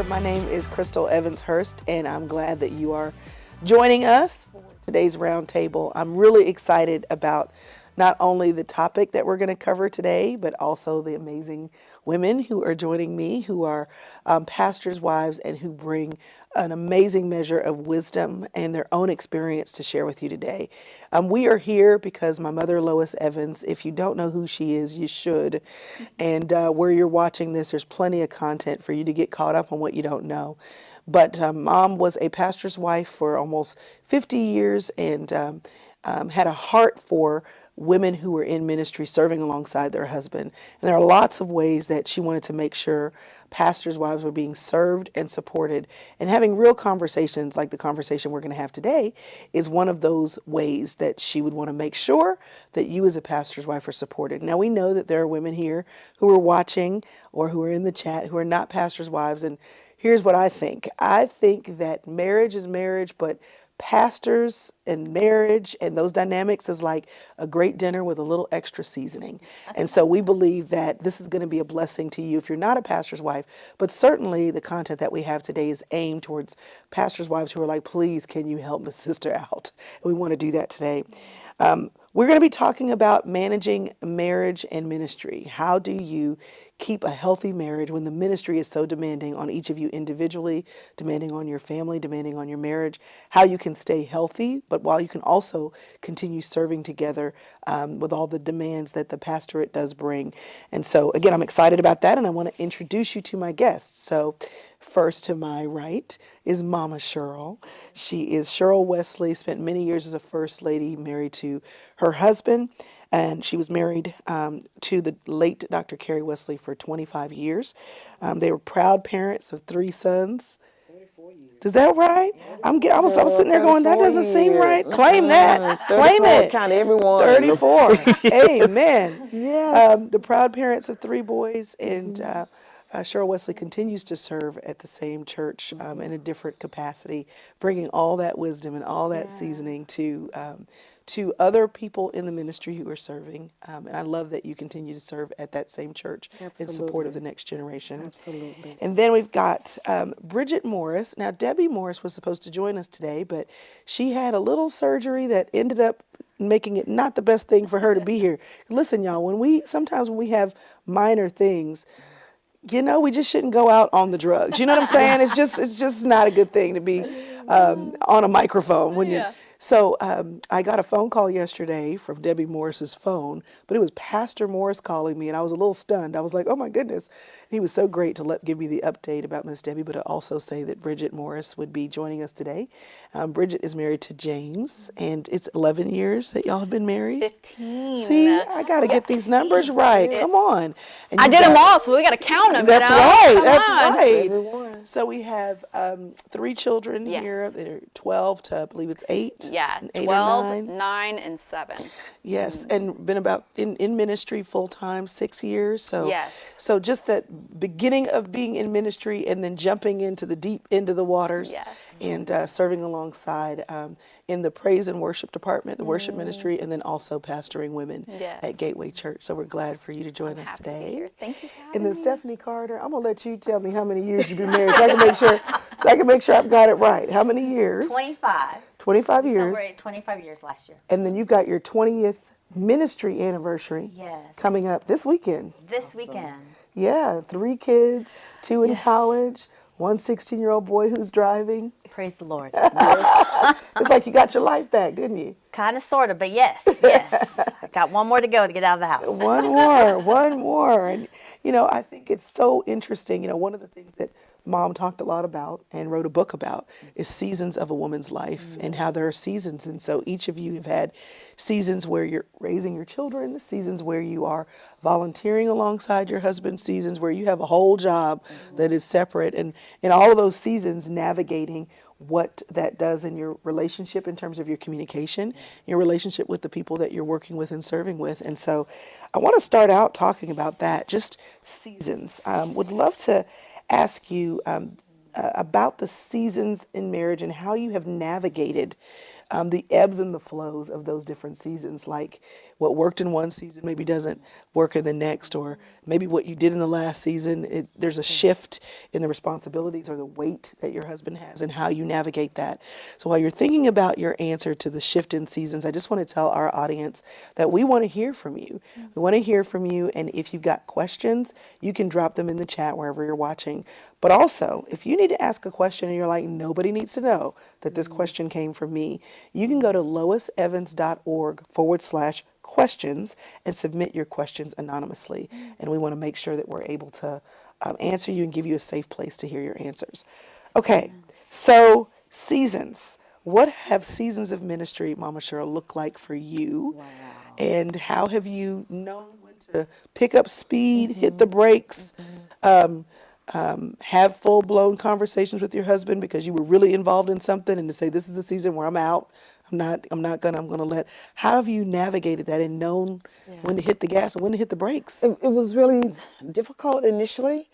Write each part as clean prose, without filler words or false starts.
My name is Crystal Evans Hurst, and I'm glad that you are joining us for today's roundtable. I'm really excited about not only the topic that we're going to cover today, but also the amazing women who are joining me, who are pastors' wives, and who bring an amazing measure of wisdom and their own experience to share with you today. We are here because my mother, Lois Evans, if you don't know who she is, you should. And where you're watching this, there's plenty of content for you to get caught up on what you don't know. But Mom was a pastor's wife for almost 50 years and had a heart for women who were in ministry serving alongside their husband. And there are lots of ways that she wanted to make sure pastors' wives were being served and supported. And having real conversations like the conversation we're going to have today is one of those ways that she would want to make sure that you as a pastor's wife are supported. Now, we know that there are women here who are watching or who are in the chat who are not pastors' wives. And here's what I think. I think that marriage is marriage, but pastors and marriage and those dynamics is like a great dinner with a little extra seasoning. And so we believe that this is going to be a blessing to you if you're not a pastor's wife, but certainly the content that we have today is aimed towards pastors' wives who are like, please, can you help my sister out? And we want to do that today. We're going to be talking about managing marriage and ministry. How do you keep a healthy marriage when the ministry is so demanding on each of you individually, demanding on your family, demanding on your marriage? How you can stay healthy, but while you can also continue serving together with all the demands that the pastorate does bring. And so, again, I'm excited about that, and I want to introduce you to my guests. So, first to my right is Mama Cheryl. She is Cheryl Wesley, spent many years as a first lady, married to her husband, and she was married to the late Dr. Carrie Wesley for 25 years. They were proud parents of 3 sons. Is that right? I was sitting there going, that doesn't seem right. Claim that. Claim it. Count everyone. 34. Amen. Yes. The proud parents of 3 boys, and Cheryl Wesley continues to serve at the same church in a different capacity, bringing all that wisdom and all that seasoning to other people in the ministry who are serving. And I love that you continue to serve at that same church in support of the next generation. Absolutely. And then we've got Bridget Morris. Now, Debbie Morris was supposed to join us today, but she had a little surgery that ended up making it not the best thing for her to be here. Listen, y'all, sometimes when we have minor things, we just shouldn't go out on the drugs. You know what I'm saying? It's just not a good thing to be on a microphone when you. So I got a phone call yesterday from Debbie Morris's phone, but it was Pastor Morris calling me, and I was a little stunned. I was like, oh my goodness. He was so great to give me the update about Miss Debbie, but to also say that Bridget Morris would be joining us today. Bridget is married to James, and it's 11 years that y'all have been married. 15. See, I got to get these numbers right. Come on. And I did them all, so we got to count them. That's right. Come That's on. right. Everyone. So we have 3 children here. They're 12 to, I believe it's 8. Yeah, 8 or 12, 9. 9, and 7. Yes, and been about in ministry full time 6 years. So Yes. So just that beginning of being in ministry and then jumping into the deep end of the waters. Yes. And serving alongside in the praise and worship department, the worship ministry, and then also pastoring women at Gateway Church. So we're glad for you to join us Happy today. to be here. Thank you for having And then me. Stephanie Carter, I'm gonna let you tell me how many years you've been married, so I can make sure I've got it right. How many years? 25. 25 We years. celebrated 25 years last year. And then you've got your 20th ministry anniversary Yes. coming up this weekend. This weekend. Yeah, 3 kids, 2 in Yes. college, 1 16-year-old boy who's driving. Praise the Lord. It's like you got your life back, didn't you? Kind of, sort of, but yes. I got one more to go to get out of the house. One more. And, I think it's so interesting. One of the things that Mom talked a lot about and wrote a book about is seasons of a woman's life and how there are seasons. And so each of you have had seasons where you're raising your children, seasons where you are volunteering alongside your husband, seasons where you have a whole job that is separate. And in all of those seasons, navigating what that does in your relationship in terms of your communication, your relationship with the people that you're working with and serving with. And so I want to start out talking about that, just seasons. Would love to ask you about the seasons in marriage and how you have navigated the ebbs and the flows of those different seasons. Like what worked in one season maybe doesn't work in the next, or maybe what you did in the last season, there's a shift in the responsibilities or the weight that your husband has and how you navigate that. So while you're thinking about your answer to the shift in seasons, I just want to tell our audience that we want to hear from you. We want to hear from you, and if you've got questions, you can drop them in the chat wherever you're watching. But also, if you need to ask a question and you're like, nobody needs to know that this question came from me, you can go to loisevans.org/questions and submit your questions anonymously. And we want to make sure that we're able to answer you and give you a safe place to hear your answers. Okay, so seasons. What have seasons of ministry, Mama Cheryl, look like for you? Wow. And how have you known when to pick up speed, hit the brakes, have full-blown conversations with your husband because you were really involved in something, and to say, this is the season where I'm out. I'm gonna let. How have you navigated that and known when to hit the gas and when to hit the brakes? It was really difficult initially.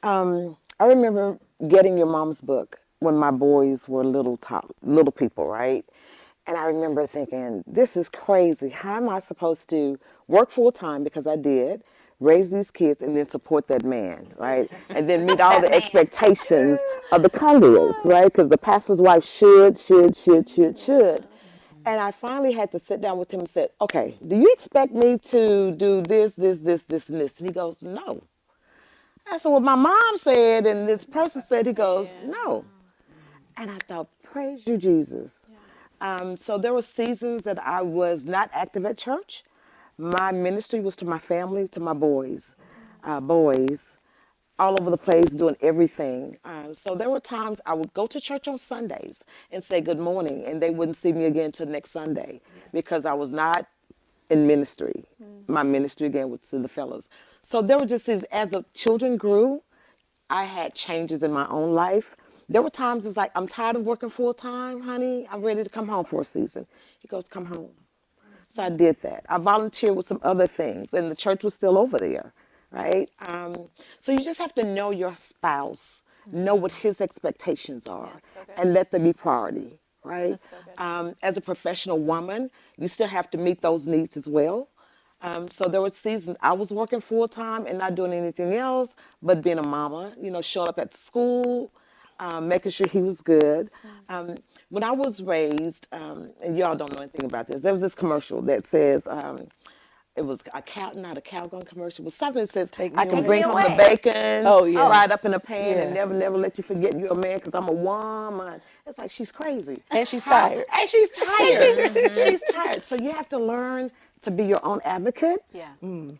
I remember getting your mom's book when my boys were little people, right? And I remember thinking, this is crazy. How am I supposed to work full time, because I did, raise these kids, and then support that man, right? And then meet all the expectations of the congregants, right? Because the pastor's wife should. And I finally had to sit down with him and said, okay, do you expect me to do this, and this? And he goes, no. I said, well, my mom said, and this person said. He goes, no. And I thought, praise you, Jesus. So there were seasons that I was not active at church. My ministry was to my family, to my boys, all over the place, doing everything. So there were times I would go to church on Sundays and say good morning, and they wouldn't see me again until next Sunday because I was not in ministry. My ministry again was to the fellows. So there were just, as the children grew, I had changes in my own life. There were times it's like, I'm tired of working full time, honey. I'm ready to come home for a season. He goes, come home. So I did that. I volunteered with some other things, and the church was still over there, right? So you just have to know your spouse, know what his expectations are, so good. and let them be priority, right? That's so good. As a professional woman, you still have to meet those needs as well. So there were seasons I was working full time and not doing anything else but being a mama, showing up at school, making sure he was good. When I was raised, and y'all don't know anything about this, there was this commercial that says, it was a cow, not a Calgon commercial, but something that says, me I can away. bring home the bacon, right up in a pan, and Yeah. never let you forget you're a man because I'm a woman. It's like, she's crazy. And she's tired. And she's tired. She's tired. So you have to learn to be your own advocate Yeah. and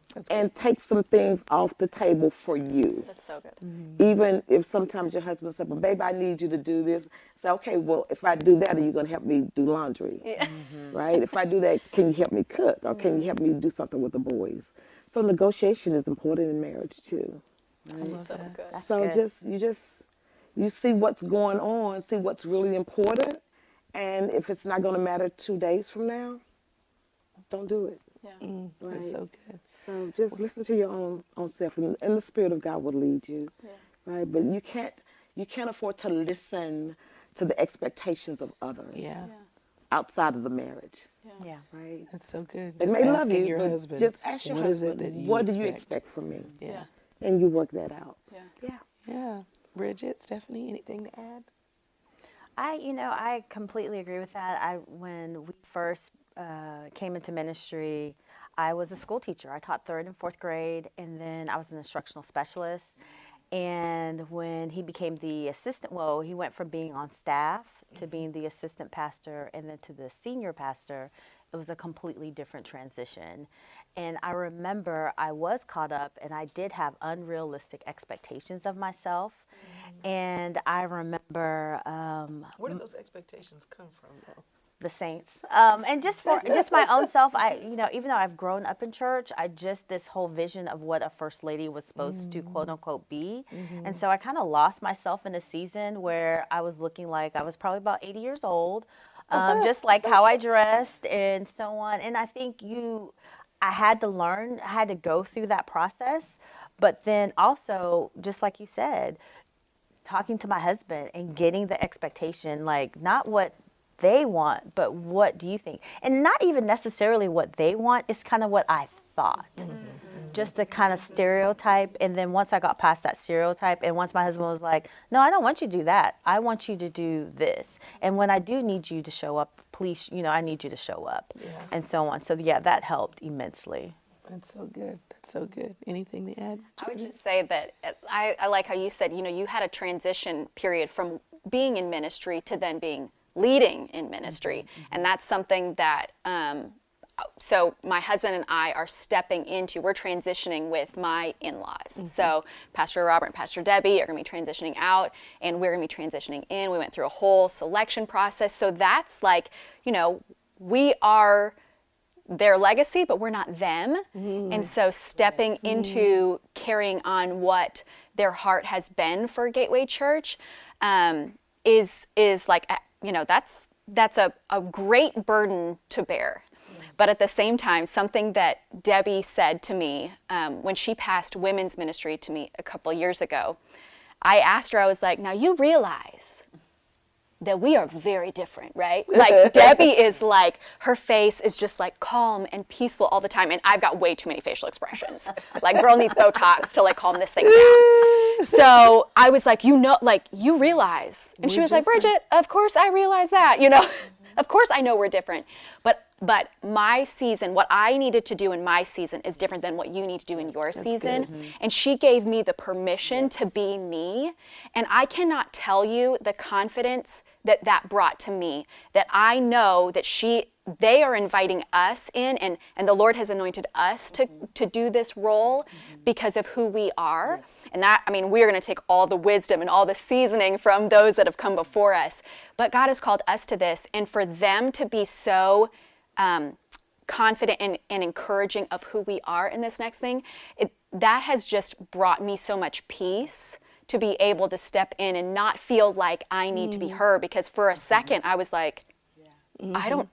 take some things off the table for you. That's so good. Even if sometimes your husband said, but babe, I need you to do this. Say, okay, well, if I do that, are you going to help me do laundry? Yeah. Right? If I do that, can you help me cook? Or can you help me do something with the boys? So negotiation is important in marriage too. So good. So good. you see what's going on, see what's really important. And if it's not going to matter 2 days from now, don't do it. Yeah. Right? That's so good. So just listen to your own self, and the Spirit of God will lead you, right? But you can't afford to listen to the expectations of others Yeah. outside of the marriage, Yeah. right? That's so good. They Just may love asking you, your but husband, just ask your what is husband, it that you what do you expect from me? Yeah. And you work that out. Yeah. Yeah. Yeah. Bridget, Stephanie, anything to add? I completely agree with that. When we first came into ministry, I was a school teacher. I taught 3rd and 4th grade, and then I was an instructional specialist. And when he became the assistant, he went from being on staff to being the assistant pastor and then to the senior pastor. It was a completely different transition. And I remember I was caught up and I did have unrealistic expectations of myself. And I remember Where did those expectations come from, though? the saints, and just my own self, even though I've grown up in church, this whole vision of what a first lady was supposed to quote unquote be. And so I kind of lost myself in a season where I was looking like I was probably about 80 years old, just like how I dressed and so on. And I think I had to go through that process, but then also, just like you said, talking to my husband and getting the expectation, like not what they want, but what do you think? And not even necessarily what they want, it's kind of what I thought. Just the kind of stereotype. And then once I got past that stereotype, and once my husband was like, no, I don't want you to do that. I want you to do this. And when I do need you to show up, please, I need you to show up. And so on. So yeah, that helped immensely. That's so good. That's so good. Anything to add? I would just say that I like how you said, you had a transition period from being in ministry to then leading in ministry. And that's something that, so my husband and I are we're transitioning with my in-laws. So Pastor Robert and Pastor Debbie are going to be transitioning out, and we're going to be transitioning in. We went through a whole selection process. So that's like, we are their legacy, but we're not them. And so stepping into carrying on what their heart has been for Gateway Church is like, that's a great burden to bear. But at the same time, something that Debbie said to me when she passed women's ministry to me a couple of years ago, I asked her, I was like, now you realize that we are very different, right? Like Debbie is like, her face is just like calm and peaceful all the time. And I've got way too many facial expressions. Like girl needs Botox to like calm this thing down. So I was like, you realize. And she was like, Bridget, of course I realize that, of course I know we're different. But my season, what I needed to do in my season is different than what you need to do in your season. And she gave me the permission to be me. And I cannot tell you the confidence that brought to me, that I know that they are inviting us in, and the Lord has anointed us to do this role because of who we are. And that, we're going to take all the wisdom and all the seasoning from those that have come before us. But God has called us to this, and for them to be so confident and encouraging of who we are in this next thing, that has just brought me so much peace to be able to step in and not feel like I need to be her, because for a second I was like, I don't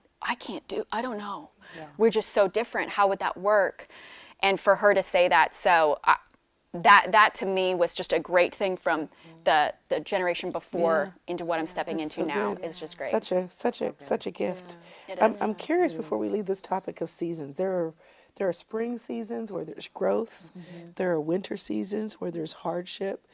know. Yeah. We're just so different. How would that work? And for her to say that, so that to me was just a great thing from the generation before into what I'm stepping into so now. It's just great. Such a gift. Yeah. I'm curious before we leave this topic of seasons. There are spring seasons where there's growth. There are winter seasons where there's hardship.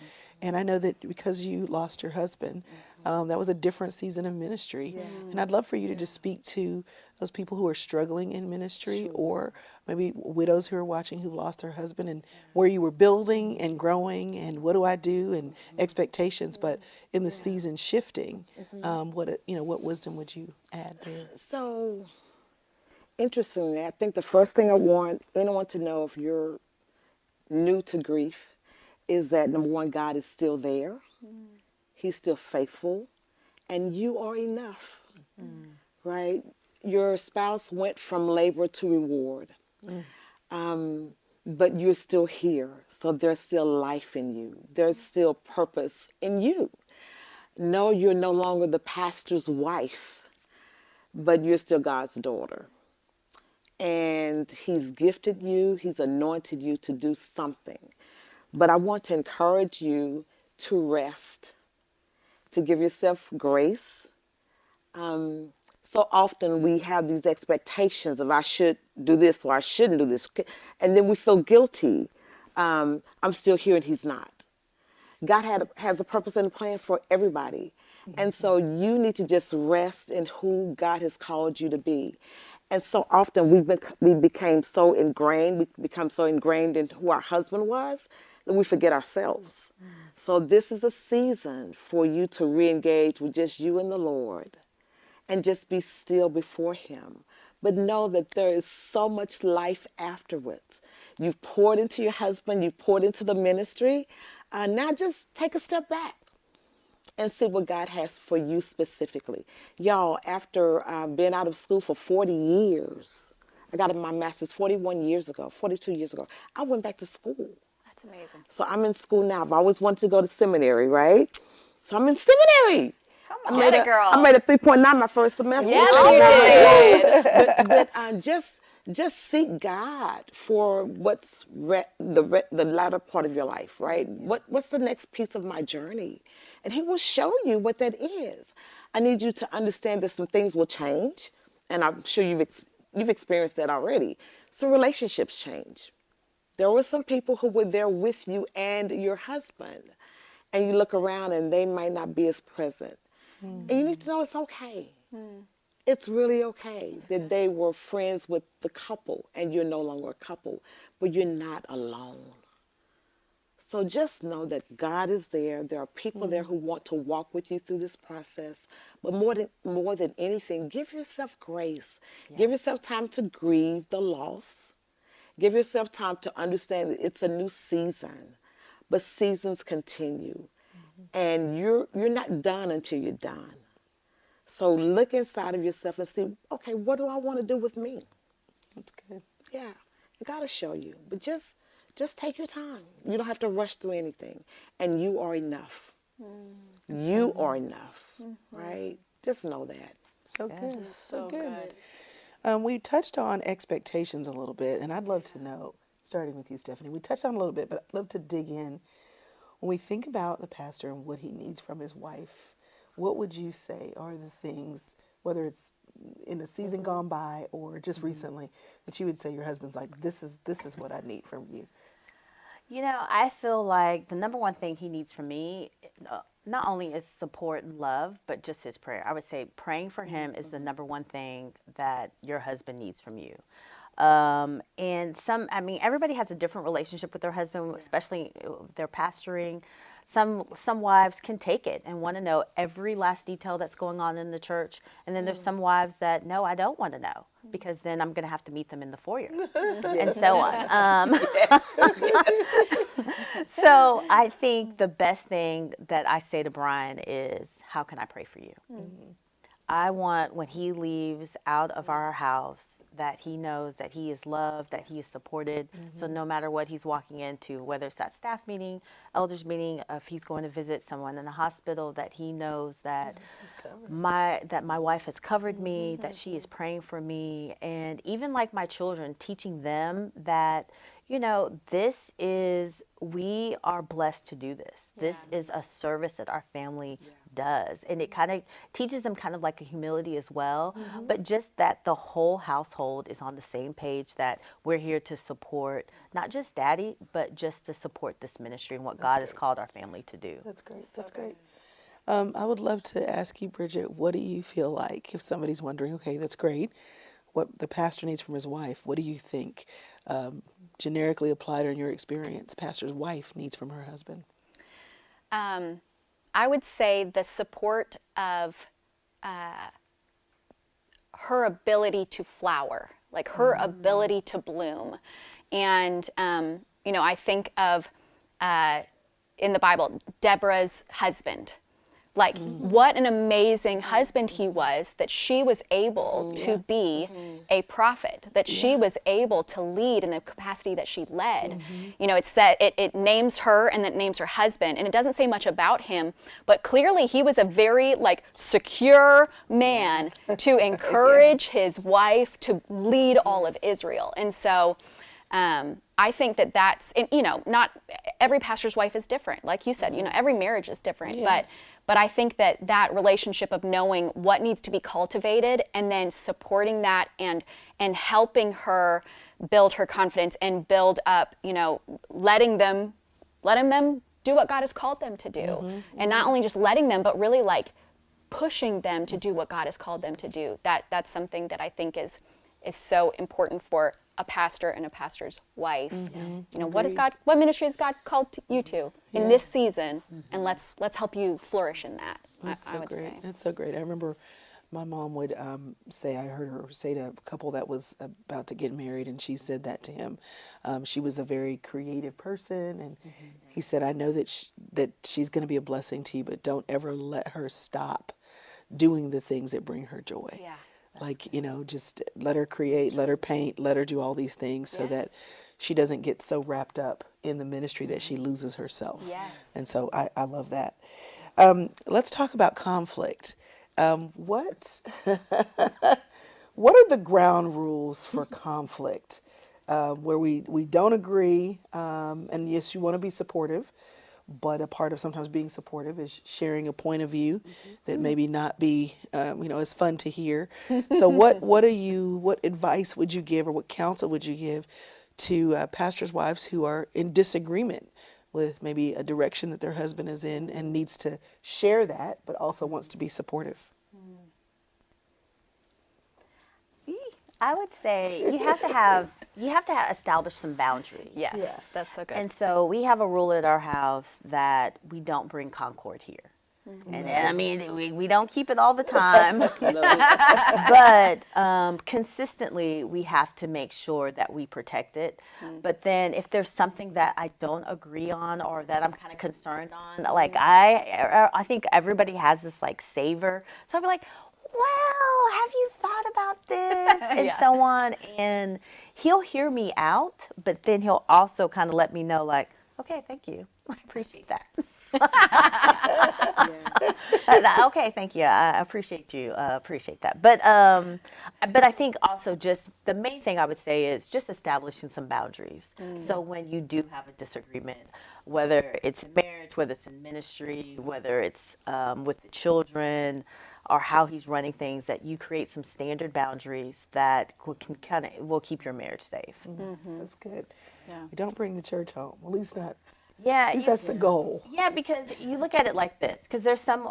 And I know that because you lost your husband, that was a different season of ministry. Yeah. And I'd love for you to just speak to those people who are struggling in ministry, or maybe widows who are watching who've lost their husband, and where you were building and growing and what do I do and expectations, but in the season shifting, what wisdom would you add there? So, interestingly, I think the first thing I want anyone to know if you're new to grief is that, number one, God is still there. He's still faithful, and you are enough, right? Your spouse went from labor to reward, but you're still here, so there's still life in you. There's still purpose in you. No, you're no longer the pastor's wife, but you're still God's daughter. And he's gifted you, he's anointed you to do something. But I want to encourage you to rest, to give yourself grace. So often we have these expectations of I should do this or I shouldn't do this. And then we feel guilty. I'm still here and he's not. God has a purpose and a plan for everybody. And so you need to just rest in who God has called you to be. And so often we become so ingrained in who our husband was, that we forget ourselves. So this is a season for you to re-engage with just you and the Lord and just be still before him. But know that there is so much life afterwards. You've poured into your husband, you've poured into the ministry. Now just take a step back and see what God has for you specifically. Y'all, after being out of school for 40 years, I got my master's 42 years ago, I went back to school. That's amazing. So I'm in school now. I've always wanted to go to seminary, right? So I'm in seminary. Come on, girl. I made a 3.9 my first semester. Yes, you did. But just seek God for what's the latter part of your life, right? What's the next piece of my journey? and he will show you what that is. I need you to understand that some things will change, and I'm sure you've experienced that already. So relationships change. There were some people who were there with you and your husband, and you look around and they might not be as present. And you need to know it's okay. It's really okay that they were friends with the couple and you're no longer a couple, but you're not alone. So just know that God is there. There are people there who want to walk with you through this process. But more than anything, give yourself grace. Give yourself time to grieve the loss. Give yourself time to understand that it's a new season, but seasons continue. And you're not done until you're done. So look inside of yourself and see, okay, what do I want to do with me? That's good. Yeah, God will show you. But just take your time. You don't have to rush through anything. And you are enough. You are enough, right? Just know that. So good. So good. We touched on expectations a little bit, and I'd love to know, starting with you, Stephanie, we touched on it a little bit, but I'd love to dig in. When we think about the pastor and what he needs from his wife, what would you say are the things, whether it's in a season gone by or just recently, that you would say your husband's like, this is what I need from you? You know, I feel like the number one thing he needs from me, not only is support and love, but just his prayer. I would say praying for him is the number one thing that your husband needs from you. And everybody has a different relationship with their husband, especially if they're pastoring. Some wives can take it and want to know every last detail that's going on in the church. And then there's some wives that, no, I don't want to know, because then I'm going to have to meet them in the foyer and so on. So I think the best thing that I say to Brian is, how can I pray for you? I want, when he leaves out of our house, that he knows that he is loved, that he is supported. So no matter what he's walking into, whether it's that staff meeting, elders meeting, if he's going to visit someone in the hospital, that he knows that my wife has covered me, that she is praying for me. And even like my children, teaching them that, you know, we are blessed to do this. This is a service that our family does. And it kind of teaches them kind of like a humility as well, but just that the whole household is on the same page, that we're here to support not just daddy, but just to support this ministry and what God has called our family to do. That's great. That's great. I would love to ask you, Bridget, what do you feel like if somebody's wondering, okay, that's great, what the pastor needs from his wife, what do you think, generically applied in your experience, pastor's wife needs from her husband? I would say the support of her ability to flower, like her ability to bloom. And, you know, I think of, in the Bible, Deborah's husband. Like, what an amazing husband he was, that she was able to be a prophet, that she was able to lead in the capacity that she led. You know, it names her and then names her husband, and it doesn't say much about him, but clearly he was a very, like, secure man to encourage his wife to lead all of Israel. And so I think that's, and, you know, not every pastor's wife is different. Like you said, you know, every marriage is different, but I think that relationship of knowing what needs to be cultivated and then supporting that and helping her build her confidence and build up, you know, letting them do what God has called them to do. And not only just letting them, but really like pushing them to do what God has called them to do. That's something that I think is so important for a pastor and a pastor's wife. You know, what ministry has God called you to in this season, and let's help you flourish in that. That's I so would great. say. That's so great. I remember my mom would say, I heard her say to a couple that was about to get married, and she said that to him. She was a very creative person, and he said, I know that she's going to be a blessing to you, but don't ever let her stop doing the things that bring her joy. Yeah. Like, you know, just let her create, let her paint, let her do all these things so that she doesn't get so wrapped up in the ministry that she loses herself. Yes. And so I love that. Let's talk about conflict. What are the ground rules for conflict where we don't agree? And yes, you want to be supportive, but a part of sometimes being supportive is sharing a point of view that maybe not be, as fun to hear. So what advice would you give, or what counsel would you give to pastors' wives who are in disagreement with maybe a direction that their husband is in and needs to share that, but also wants to be supportive? I would say you have to establish some boundaries. Yes, Yeah. that's so good. And so we have a rule at our house that we don't bring concord here. And I mean, we don't keep it all the time, but consistently we have to make sure that we protect it. But then if there's something that I don't agree on or that I'm kind of concerned on, like I think everybody has this like savor. So I'll be like, well, have you thought about this? And Yeah. so on. And he'll hear me out, but then he'll also kind of let me know, like, okay, thank you. I appreciate that. Okay, thank you. I appreciate you. Appreciate that. But I think also just the main thing I would say is just establishing some boundaries. So when you do have a disagreement, whether it's in marriage, whether it's in ministry, whether it's with the children, or how he's running things, that you create some standard boundaries that will keep your marriage safe. That's good. Yeah. You don't bring the church home. At least not. Yeah, At least that's the goal. Yeah, because you look at it like this, because there's some,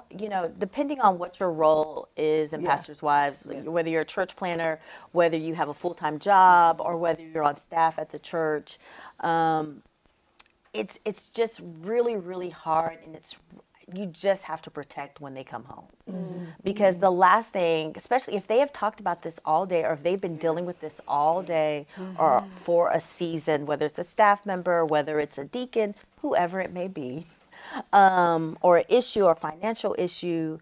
depending on what your role is in Yeah. pastors' wives, Yes. whether you're a church planner, whether you have a full-time job, or whether you're on staff at the church, it's just really, really hard, and you just have to protect when they come home. Because the last thing, especially if they have talked about this all day, or if they've been dealing with this all day, or for a season, whether it's a staff member, whether it's a deacon, whoever it may be, or an issue or financial issue,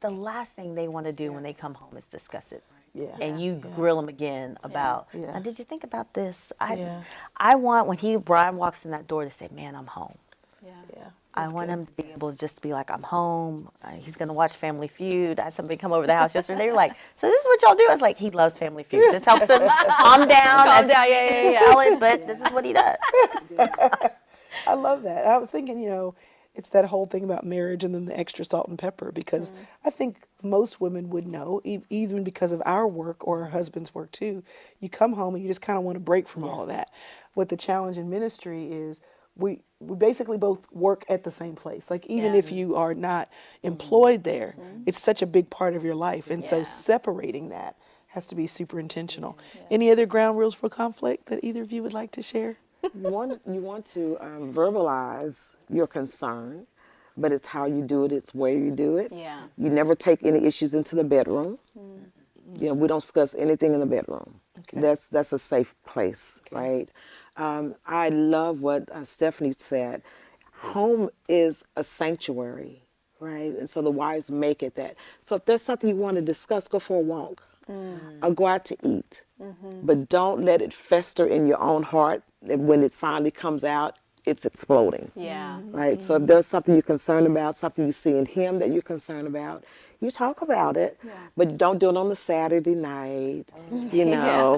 the last thing they want to do when they come home is discuss it. Yeah. And you grill them again about, Yeah. now, did you think about this? Yeah. I want, when Brian walks in that door, to say, man, I'm home. Yeah. Yeah. I want him to be able to just be like, I'm home. He's going to watch Family Feud. I had somebody come over to the house yesterday. They were like, so this is what y'all do? I was like, he loves Family Feud. This helps him calm down. Calm down, yeah. Solid, but this is what he does. I love that. I was thinking, it's that whole thing about marriage and then the extra salt and pepper, because I think most women would know, even because of our work or our husband's work too, you come home and you just kind of want to break from all of that. What the challenge in ministry is, we basically both work at the same place. Like, even if you are not employed there, it's such a big part of your life. And so separating that has to be super intentional. Any other ground rules for conflict that either of you would like to share? You want to verbalize your concern, but it's how you do it, it's where you do it. Yeah. You never take any issues into the bedroom. We don't discuss anything in the bedroom. Okay. That's a safe place, right? I love what Stephanie said. Home is a sanctuary, right? And so the wives make it that. So if there's something you want to discuss, go for a walk. Or go out to eat. But don't let it fester in your own heart. And when it finally comes out, it's exploding. Yeah. Right? So if there's something you're concerned about, something you see in him that you're concerned about, you talk about it. But don't do it on the Saturday night,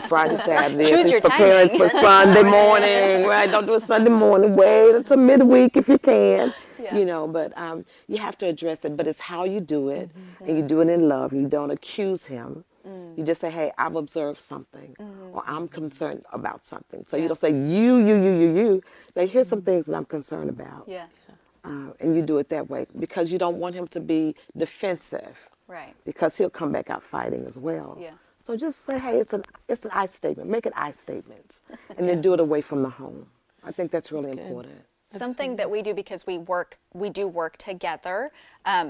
Friday, Saturday. Choose He's your preparing timing. for Sunday morning, right? Don't do it Sunday morning. Wait until midweek if you can. But you have to address it. But it's how you do it, and you do it in love. You don't accuse him. You just say, hey, I've observed something, or I'm concerned about something. So you don't say, you. Say, here's some things that I'm concerned about. Yeah. And you do it that way because you don't want him to be defensive. Right. Because he'll come back out fighting as well. Yeah. So just say, hey, it's an I statement. Make it I statements. And then do it away from the home. I think that's really important. Something that we do, because we do work together.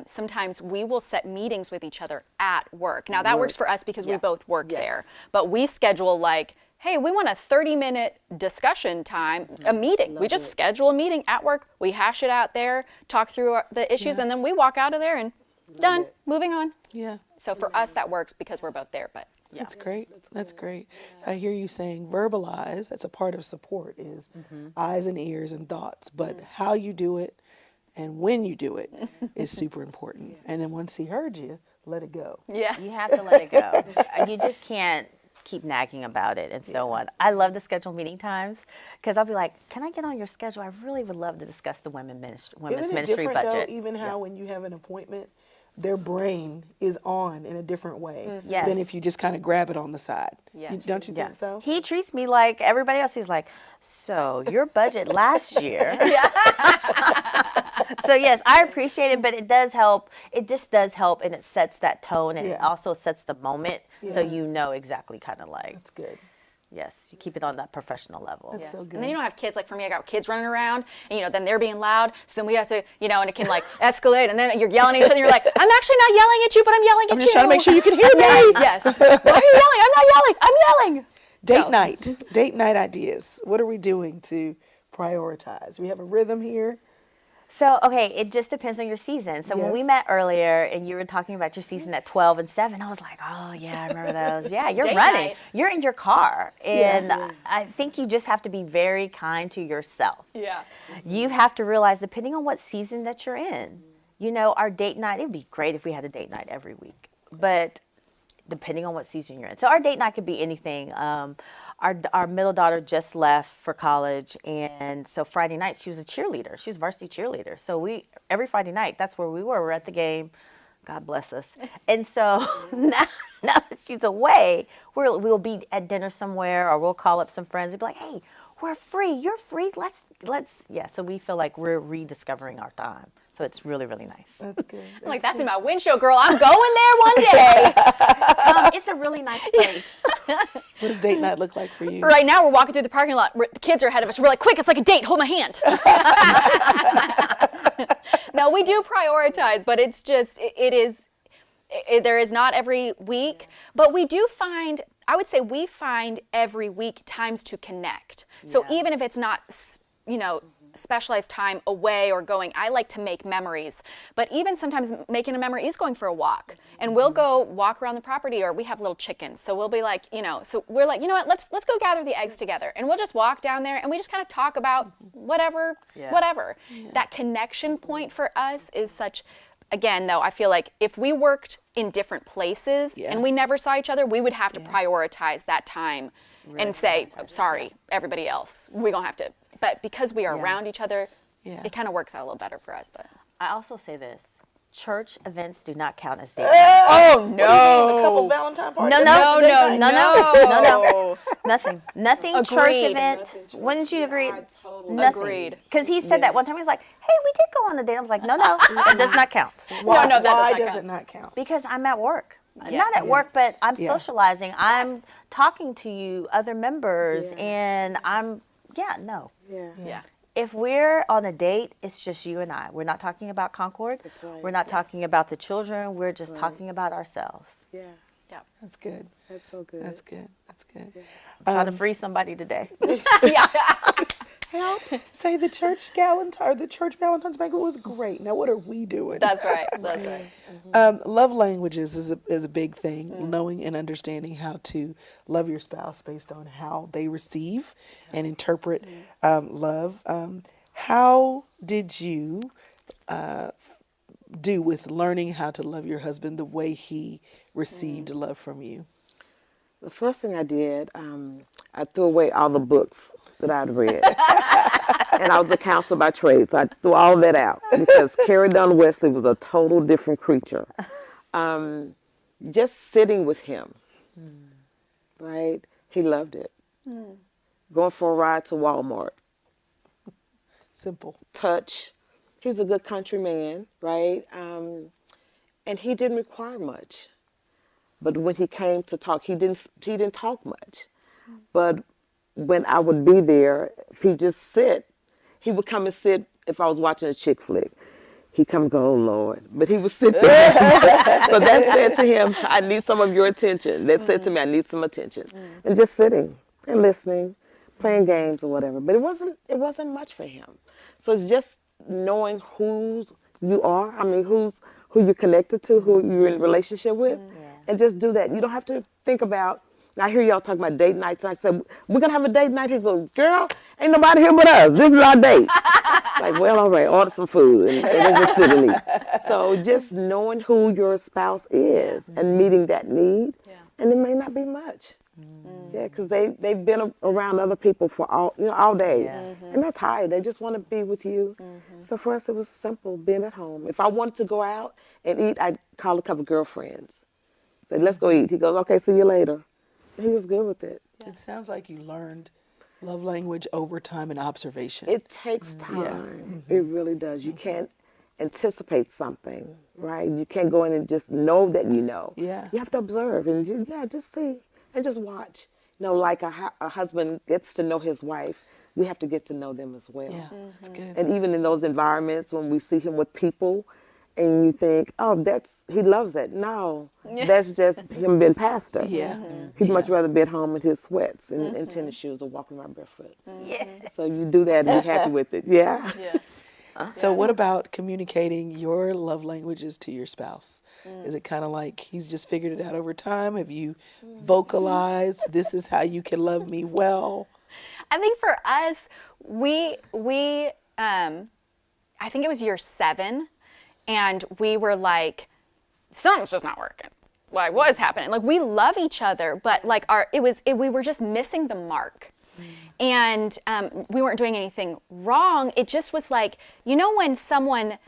Sometimes we will set meetings with each other at work. Now that works for us because we both work there. But we schedule, like, hey, we want a 30-minute discussion time, a meeting. We just schedule a meeting at work. We hash it out there, talk through the issues, and then we walk out of there and done. Moving on. Yeah. So for us, that works because we're both there. But That's great. That's great. I hear you saying verbalize. That's a part of support, is eyes and ears and thoughts. But how you do it and when you do it is super important. And then once he heard you, let it go. yeah. You have to let it go. You just can't keep nagging about it and so on. I love to schedule meeting times because I'll be like, can I get on your schedule? I really would love to discuss the women's Isn't it ministry different budget. though, even how when you have an appointment, their brain is on in a different way Yes. than if you just kind of grab it on the side. Yes. Don't you think so? He treats me like everybody else. He's like, so your budget last year. So yes, I appreciate it, but it does help. It just does help, and it sets that tone, and it Yeah. also sets the moment, so you know exactly kind of like, That's good. yes, you keep it on that professional level. That's Yes. so good. And then you don't have kids, like for me, I got kids running around, and then they're being loud, so then we have to, and it can like escalate, and then you're yelling at each other, you're like, I'm actually not yelling at you, but I'm yelling at you. I'm just trying to make sure you can hear me. Yes. Why are you yelling? I'm not yelling. I'm yelling. Date night ideas. What are we doing to prioritize? We have a rhythm here. So, okay, it just depends on your season. So when we Yes. met earlier and you were talking about your season at 12 and 7, I was like, oh, yeah, I remember those. Yeah, you're Date running. night. You're in your car. And Yeah. I think you just have to be very kind to yourself. Yeah. You have to realize, depending on what season that you're in, our date night, it would be great if we had a date night every week. But depending on what season you're in. So our date night could be anything. Our middle daughter just left for college, and so Friday night she was a cheerleader. She was varsity cheerleader. So every Friday night, that's where we were. We're at the game. God bless us. And so now that she's away, we'll be at dinner somewhere, or we'll call up some friends and be like, hey, we're free. You're free. Let's. Yeah. So we feel like we're rediscovering our time. So it's really, really nice. That's good. I'm like, that's in my windshield, girl. I'm going there one day. It's a really nice place. What does date night look like for you? Right now, we're walking through the parking lot. The kids are ahead of us. We're like, quick, it's like a date. Hold my hand. No, we do prioritize, but it's just, there is not every week. But we do find, I would say we find every week times to connect. So even if it's not, specialized time away or going, I like to make memories. But even sometimes making a memory is going for a walk. And we'll go walk around the property, or we have little chickens. So we'll be like, so we're like, you know what, let's go gather the eggs together. And we'll just walk down there and we just kind of talk about whatever. That connection point for us is such, again, though, I feel like if we worked in different places and we never saw each other, we would have to prioritize that time and say, sorry, everybody else, we're going to have to. But because we are around each other, it kind of works out a little better for us. But I also say this. Church events do not count as date night. oh The couple's no, Valentine party? No, That's the date night? no. Nothing church Agreed. event. Wouldn't you agree? Nothing. Agreed. Because he said that one time. He was like, hey, we did go on a date. I was like, no, it does not count. Why, that does why not does count. it not count? Because I'm at work. Yes. Not at work, but I'm Yeah. socializing. I'm talking to you, other members, and no. Yeah. If we're on a date, it's just you and I. We're not talking about Concord. That's right. We're not talking about the children. We're just talking about ourselves. Yeah, That's good. that's so good. That's good. That's good. Trying to free somebody today. Say the church Valentine's banquet was great. Now what are we doing? That's right. That's right. Love languages is a big thing. Knowing and understanding how to love your spouse based on how they receive and interpret love. How did you do with learning how to love your husband the way he received love from you? The first thing I did, I threw away all the books that I'd read. And I was a counselor by trade, so I threw all of that out because Carrie Dunn Wesley was a total different creature. Just sitting with him, right? He loved it. Going for a ride to Walmart. Simple. Touch. He was a good country man, right? And he didn't require much. But when he came to talk, he didn't talk much. But when I would be there, if he just sit, he would come and sit if I was watching a chick flick. He'd come and go, oh Lord. But he would sit there. So that said to him, I need some of your attention. That said to me, I need some attention. And just sitting and listening, playing games or whatever. But it wasn't much for him. So it's just knowing who you are. I mean, who you're connected to, who you're in a relationship with. And just do that. You don't have to think about, I hear y'all talking about date nights, and I said, we're going to have a date night. He goes, girl, ain't nobody here but us. This is our date. Like, well, all right, order some food and let's just sit and eat. So just knowing who your spouse is and meeting that need, and it may not be much. Yeah, because they've been around other people for all day, Yeah. and they're tired. They just want to be with you. So for us, it was simple being at home. If I wanted to go out and eat, I'd call a couple girlfriends, say, "Let's go eat." He goes, "Okay, see you later." He was good with it. It sounds like you learned love language over time and observation. It takes time. It really does. You can't anticipate something, right? You can't go in and just know that you know. Yeah. You have to observe and just see and just watch. Like a husband gets to know his wife, we have to get to know them as well. Yeah, that's good. And even in those environments when we see him with people and you think, oh, he loves that. No, that's just him being pastor. Yeah. He'd much rather be at home in his sweats and tennis shoes or walking around barefoot. Yeah. So you do that and be happy with it. Yeah. Yeah. So what about communicating your love languages to your spouse? Is it kind of like he's just figured it out over time? Have you vocalized, this is how you can love me well? I think for us, I think it was year 7, and we were like, something's just not working. Like, what is happening? Like, we love each other, but like we were just missing the mark. And we weren't doing anything wrong. It just was like, when someone,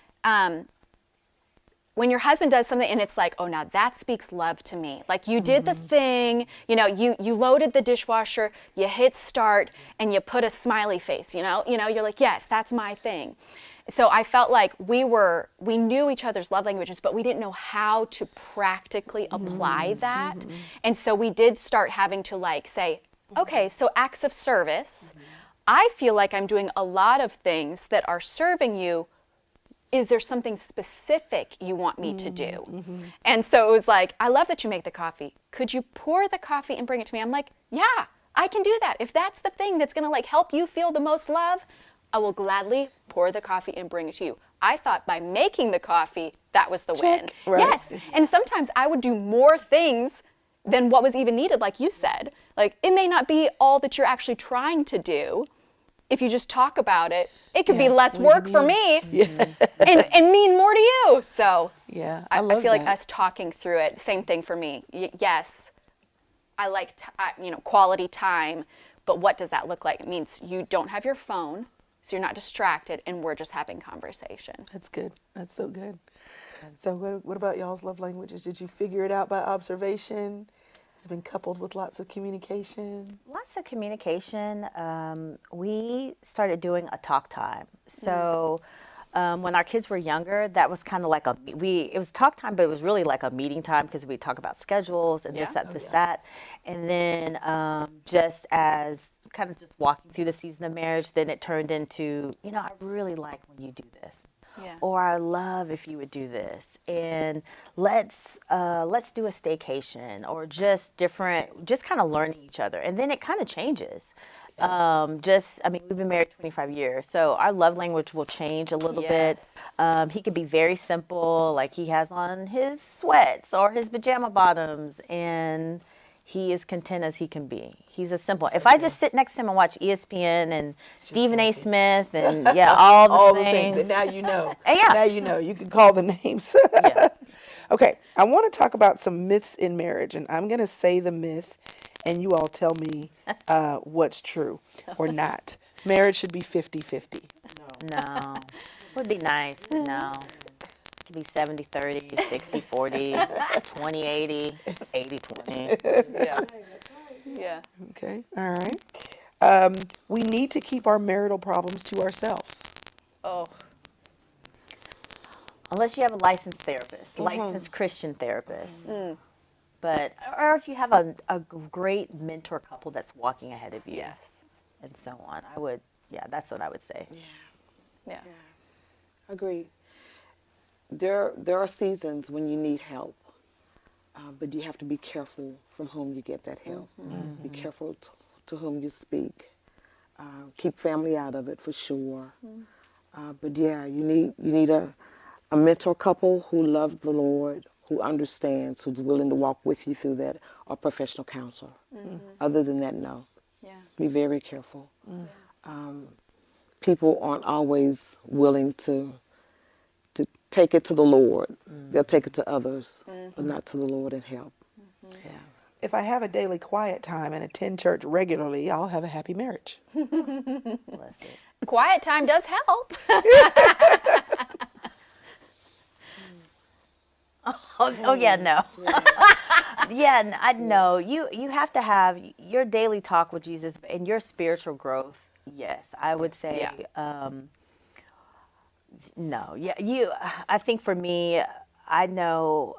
when your husband does something and it's like, oh, now that speaks love to me. Like, you did the thing, you loaded the dishwasher, you hit start, and you put a smiley face, you're like, yes, that's my thing. So I felt like we knew each other's love languages, but we didn't know how to practically apply that. And so we did start having to say, okay, so acts of service. I feel like I'm doing a lot of things that are serving you. Is there something specific you want me to do? And so it was like, I love that you make the coffee. Could you pour the coffee and bring it to me? I'm like, yeah, I can do that. If that's the thing that's gonna help you feel the most love, I will gladly pour the coffee and bring it to you. I thought by making the coffee, that was the win. Right. Yes, and sometimes I would do more things than what was even needed, like you said. Like, it may not be all that you're actually trying to do. If you just talk about it, it could be less work for me and mean more to you. So Yeah, I love feel like that. us talking through it, same thing for me. Yes, I like quality time, but what does that look like? It means you don't have your phone, so you're not distracted, and we're just having conversation. That's good. That's so good. So what about y'all's love languages? Did you figure it out by observation? Has it been coupled with lots of communication? Lots of communication. We started doing a talk time. So when our kids were younger, that was kind of like it was talk time, but it was really like a meeting time because we talk about schedules and Yeah. that. And then just as kind of just walking through the season of marriage, then it turned into, I really like when you do this. Yeah. Or I love if you would do this, and let's do a staycation, or just kind of learning each other, and then it kind of changes. We've been married 25 years, so our love language will change a little Yes. bit. He could be very simple, like he has on his sweats or his pajama bottoms, and he is content as he can be. He's a simple. If I just sit next to him and watch ESPN and Stephen A. Smith and all the things. And now you know. Yeah. Now you know. You can call the names. Yeah. Okay, I want to talk about some myths in marriage, and I'm going to say the myth, and you all tell me what's true or not. Marriage should be 50-50. No. Would be nice, but no. It could be 70-30, 60-40, 20-80, 80-20. Yeah. Yeah. Okay, all right. We need to keep our marital problems to ourselves. Oh. Unless you have a licensed therapist, licensed Christian therapist. Or if you have a great mentor couple that's walking ahead of you. Yes. And so on. That's what I would say. Yeah. Agreed. There are seasons when you need help, but you have to be careful from whom you get that help. Be careful to whom you speak. Keep family out of it for sure. But yeah, you need a mentor couple who loves the Lord, who understands, who's willing to walk with you through that, or professional counselor. Other than that, no. Yeah. Be very careful. People aren't always willing to take it to the Lord. They'll take it to others, but not to the Lord and help. Yeah. if I have a daily quiet time and attend church regularly, I'll have a happy marriage. Bless it. Quiet time does help. Oh yeah, no. I know. You have to have your daily talk with Jesus and your spiritual growth. Yes, I would say no. Yeah, I think for me, I know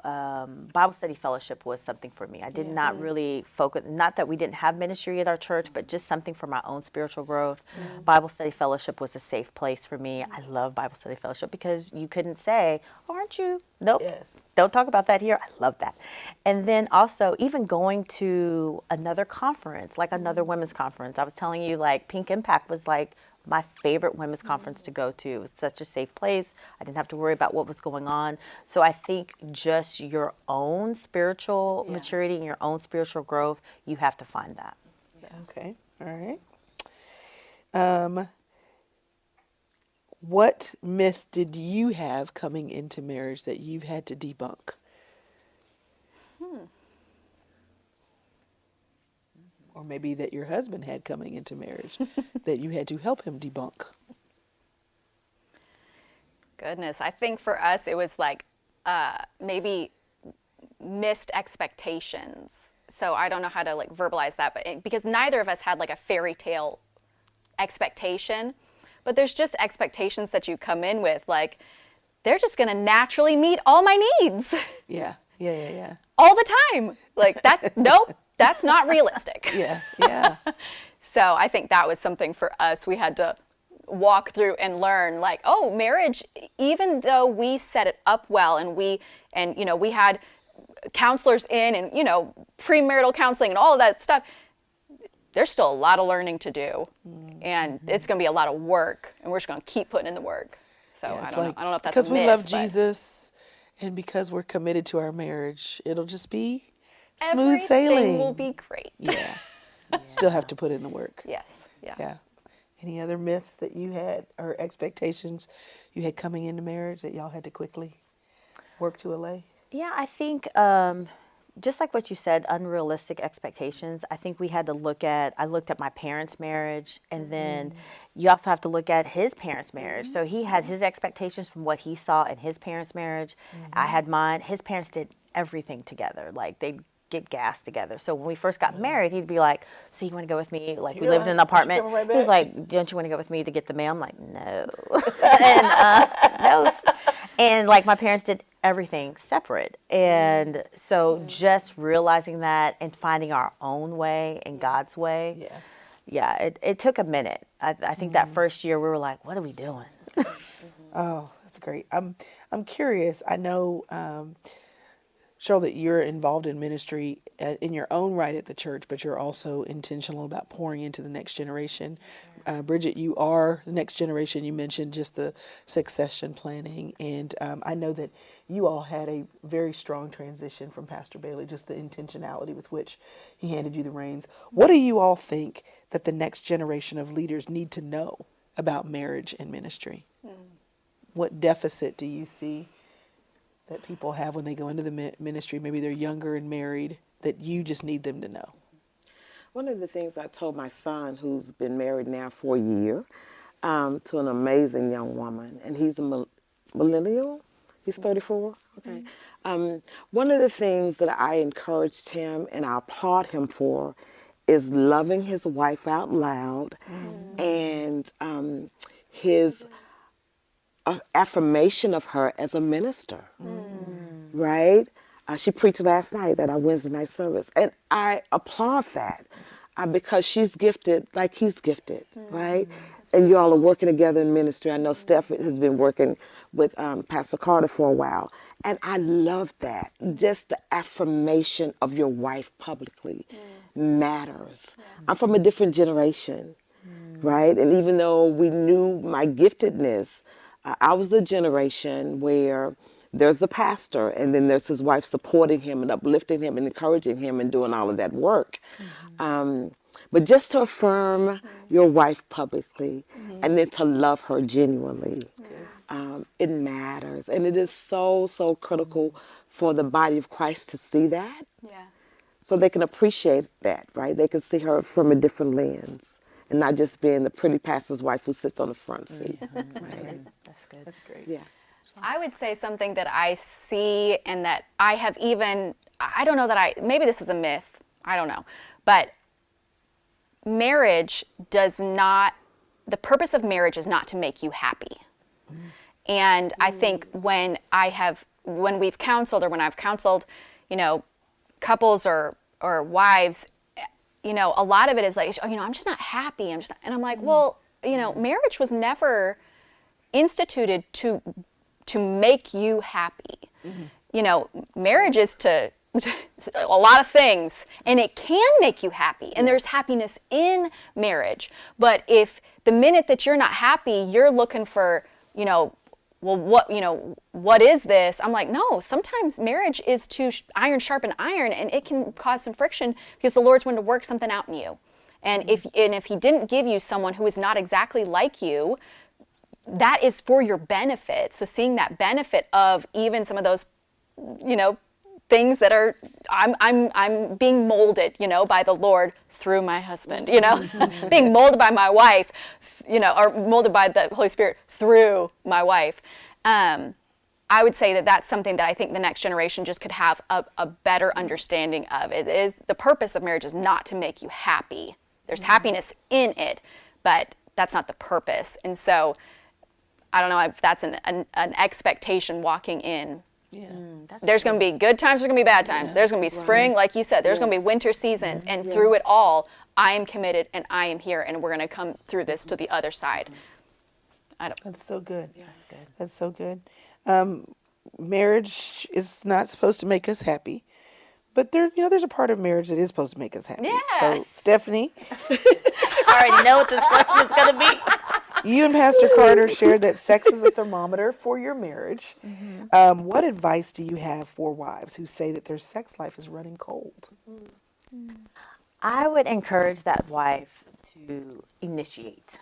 Bible study fellowship was something for me. I did not really focus, not that we didn't have ministry at our church, but just something for my own spiritual growth. Bible study fellowship was a safe place for me. I love Bible study fellowship because you couldn't say, aren't you? Nope. Yes. Don't talk about that here. I love that. And then also even going to another conference, like another women's conference. I was telling you, like Pink Impact was like my favorite women's conference to go to. It was such a safe place. I didn't have to worry about what was going on. So I think just your own spiritual maturity and your own spiritual growth, you have to find that. Okay. All right. What myth did you have coming into marriage that you've had to debunk? Or maybe that your husband had coming into marriage that you had to help him debunk? Goodness, I think for us it was like maybe missed expectations. So I don't know how to like verbalize that, but because neither of us had like a fairy tale expectation, but there's just expectations that you come in with, like they're just going to naturally meet all my needs Yeah. all the time. Like that, nope, that's not realistic. Yeah. So I think that was something for us. We had to walk through and learn, like, oh, marriage, even though we set it up well and we had counselors in and, premarital counseling and all of that stuff, there's still a lot of learning to do. And it's going to be a lot of work, and we're just going to keep putting in the work. So Yeah, I it's don't know. like, I don't know if that's because a we myth, love but Jesus and because we're committed to our marriage, it'll just be smooth sailing. everything will be great. Yeah. Still have to put in the work. Yes. Yeah. Yeah. Any other myths that you had or expectations you had coming into marriage that y'all had to quickly work to allay? Yeah, I think just like what you said, unrealistic expectations. I think we had to I looked at my parents' marriage, and then you also have to look at his parents' marriage. So he had his expectations from what he saw in his parents' marriage. I had mine. His parents did everything together. Like they'd get gas together. So when we first got married, he'd be like, so you want to go with me? Like we lived in an apartment. coming right He was back? like, don't you want to go with me to get the mail? I'm like, no. And no. And like my parents did everything separate. And so just realizing that and finding our own way and God's way. Yeah, it took a minute. I think that first year we were like, what are we doing? Oh, that's great. I'm curious. I know, Cheryl, that you're involved in ministry in your own right at the church, but you're also intentional about pouring into the next generation. Bridget, you are the next generation. You mentioned just the succession planning, and I know that you all had a very strong transition from Pastor Bailey, just the intentionality with which he handed you the reins. What do you all think that the next generation of leaders need to know about marriage and ministry? What deficit do you see that people have when they go into the ministry? Maybe they're younger and married, that you just need them to know. One of the things I told my son, who's been married now for a year, to an amazing young woman, and he's a millennial. He's 34. Okay. One of the things that I encouraged him and I applaud him for is loving his wife out loud, and his affirmation of her as a minister. Right? She preached last night at our Wednesday night service, and I applaud that because she's gifted like he's gifted, right? And you all are working together in ministry. I know Steph has been working with Pastor Carter for a while, and I love that. Just the affirmation of your wife publicly matters. I'm from a different generation, right? And even though we knew my giftedness, I was the generation where there's the pastor and then there's his wife supporting him and uplifting him and encouraging him and doing all of that work. But just to affirm your wife publicly and then to love her genuinely, it matters. And it is so, so critical for the body of Christ to see that. Yeah. so they can appreciate that, right? They can see her from a different lens and not just being the pretty pastor's wife who sits on the front seat. That's good. That's great. Yeah. I would say something that I see and that I have even, I don't know that maybe this is a myth, I don't know, but marriage does not, the purpose of marriage is not to make you happy. And I think when we've counseled or when I've counseled, couples or wives, a lot of it is like, I'm just not happy. And I'm like, well, marriage was never instituted to make you happy. Marriage is to a lot of things, and it can make you happy, and there's happiness in marriage. But if the minute that you're not happy, you're looking for, what is this? I'm like, no, sometimes marriage is to iron sharpen iron, and it can cause some friction because the Lord's wanting to work something out in you. And if he didn't give you someone who is not exactly like you, that is for your benefit. So seeing that benefit of even some of those, things that are, I'm being molded, by the Lord through my husband, being molded by my wife, or molded by the Holy Spirit through my wife. I would say that that's something that I think the next generation just could have a better understanding of. It is, the purpose of marriage is not to make you happy. There's happiness in it, but that's not the purpose. And so I don't know if that's an expectation walking in. Yeah. There's going to be good times, there's going to be bad times. There's going to be spring, like you said, there's going to be winter seasons. And through it all, I am committed and I am here, and we're going to come through this to the other side. That's so good. That's good. That's so good. Marriage is not supposed to make us happy, but there's a part of marriage that is supposed to make us happy. Yeah. So, Stephanie, I already know what this question is going to be. you and Pastor Carter shared that sex is a thermometer for your marriage. What advice do you have for wives who say that their sex life is running cold? I would encourage that wife to initiate.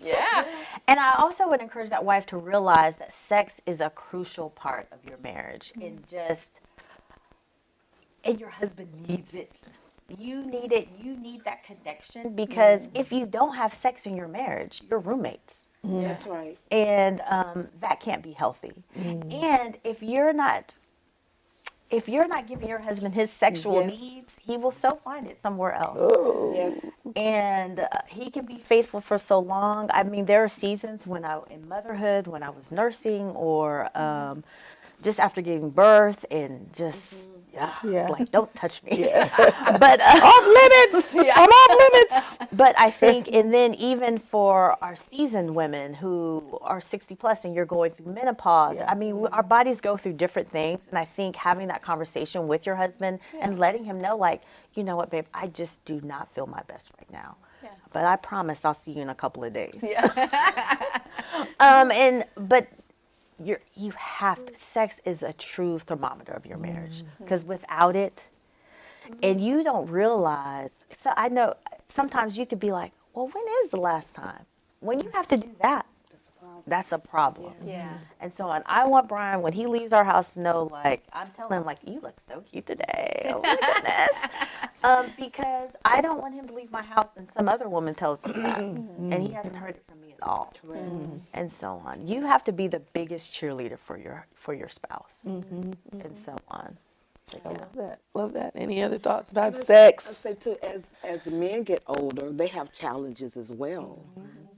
Yeah. And I also would encourage that wife to realize that sex is a crucial part of your marriage, and your husband needs it. You need it. You need that connection, because if you don't have sex in your marriage, you're roommates. That's right. And that can't be healthy. And if you're not giving your husband his sexual needs, he will so find it somewhere else. Yes. And he can be faithful for so long. I mean, there are seasons in motherhood, when I was nursing, or just after giving birth, and just like, don't touch me. But Off limits! I'm off limits! but I think, and then even for our seasoned women who are 60 plus and you're going through menopause, I mean, our bodies go through different things. And I think having that conversation with your husband and letting him know, like, you know what, babe, I just do not feel my best right now. Yeah. But I promise I'll see you in a couple of days. Yeah. But you have to, sex is a true thermometer of your marriage, because without it, and you don't realize, so I know sometimes you could be like, well, when is the last time? When you have to do that, that's a problem. Yeah. And so on, I want Brian, when he leaves our house, to know, like, I'm telling him, like, you look so cute today. Oh my goodness. Because I don't want him to leave my house and some other woman tells him that. And he hasn't heard it from me at all. And so on. You have to be the biggest cheerleader for your spouse. And so on. So, I yeah. love that. Love that. Any other thoughts about I sex? say too, as men get older, they have challenges as well.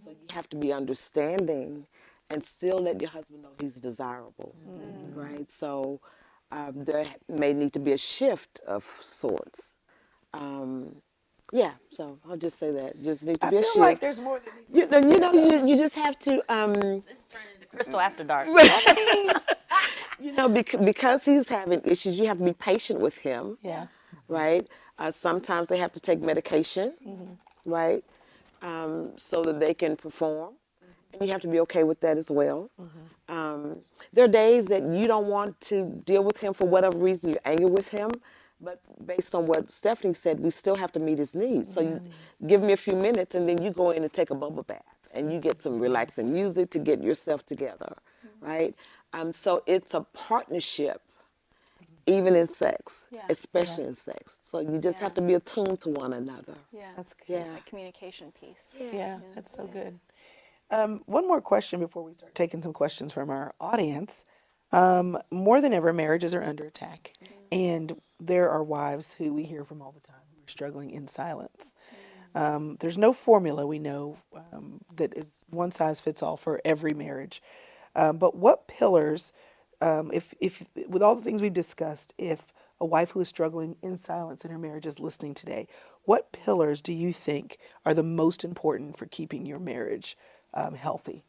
So you have to be understanding and still let your husband know he's desirable, right? So there may need to be a shift of sorts. So I'll just say that. Just need to I be a feel shift. like there's more than You just have to, This turned into Crystal After Dark. because he's having issues, you have to be patient with him. Yeah. Right? Sometimes they have to take medication, right? So that they can perform. And you have to be okay with that as well. There are days that you don't want to deal with him for whatever reason, you're angry with him. But based on what Stephanie said, we still have to meet his needs. So you give me a few minutes, and then you go in and take a bubble bath. And you get some relaxing music to get yourself together, right? So it's a partnership even in sex, Yeah. especially in sex. So you just have to be attuned to one another. Yeah. That's good. Yeah. That communication piece. Yeah, that's so good. One more question before we start taking some questions from our audience. More than ever, marriages are under attack, and there are wives who we hear from all the time who are struggling in silence. There's no formula we know that is one size fits all for every marriage. But what pillars, if with all the things we've discussed, if a wife who is struggling in silence in her marriage is listening today, what pillars do you think are the most important for keeping your marriage healthy?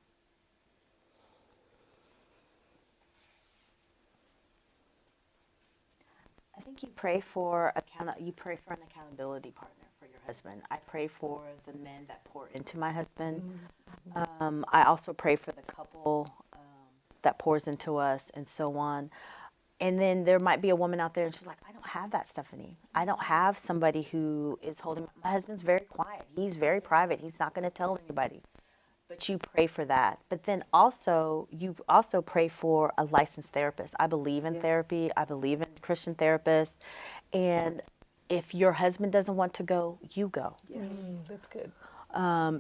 I think you pray for an accountability partner for your husband. I pray for the men that pour into my husband. I also pray for the couple that pours into us and so on. And then there might be a woman out there and she's like, I don't have that, Stephanie. I don't have somebody who is holding. My husband's very quiet. He's very private. He's not going to tell anybody. But you pray for that. But then also, you also pray for a licensed therapist. I believe in therapy. I believe in Christian therapists. And if your husband doesn't want to go, you go. That's good.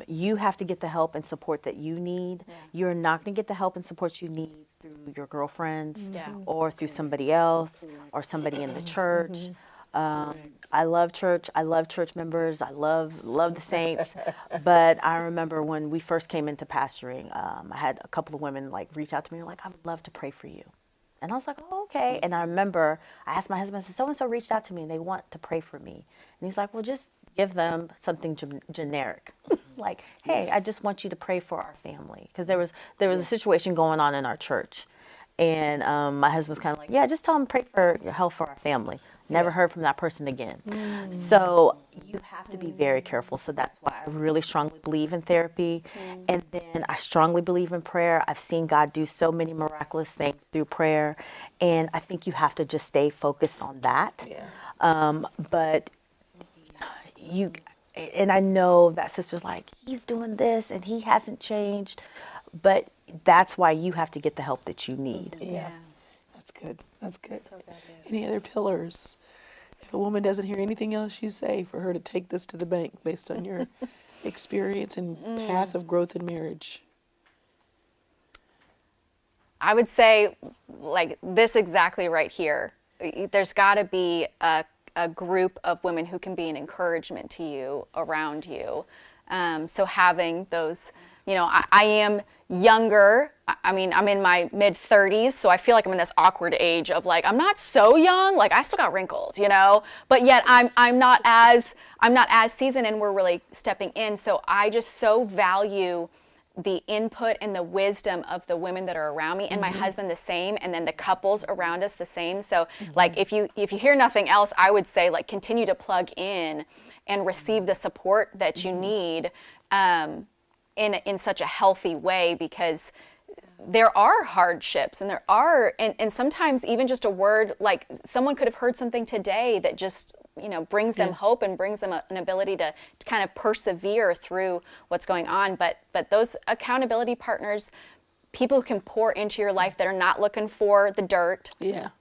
You have to get the help and support that you need. Yeah. You're not going to get the help and support you need through your girlfriends Yeah. or through somebody else or somebody in the church. I love church. I love church members. I love the saints. But I remember when we first came into pastoring, I had a couple of women like reach out to me and like, I would love to pray for you. And I was like, oh, okay. And I remember I asked my husband, I said, so-and-so reached out to me and they want to pray for me. And he's like, well, just give them something generic. Like, hey, I just want you to pray for our family. Because there was a situation going on in our church. And my husband was kind of like, yeah, just tell them pray for your health for our family. Never heard from that person again. So you have to be very careful. So that's why I really strongly believe in therapy. And then I strongly believe in prayer. I've seen God do so many miraculous things through prayer. And I think you have to just stay focused on that. Yeah. But and I know that sister's like, he's doing this and he hasn't changed. But that's why you have to get the help that you need. Yeah. That's good. That's good. Any other pillars? If a woman doesn't hear anything else you say, for her to take this to the bank based on your experience and path of growth in marriage. I would say, like this exactly right here. There's got to be a group of women who can be an encouragement to you around you. So having those, I am younger. I mean, I'm in my mid 30s, so I feel like I'm in this awkward age of like, I'm not so young, like I still got wrinkles, but yet I'm not as seasoned, and we're really stepping in. So I just so value the input and the wisdom of the women that are around me, and my husband the same, and then the couples around us the same. So like if you hear nothing else, I would say like continue to plug in and receive the support that you need in such a healthy way, because there are hardships and there are and sometimes even just a word, like someone could have heard something today that just brings them hope and brings them an ability to kind of persevere through what's going on. But those accountability partners, people who can pour into your life that are not looking for the dirt,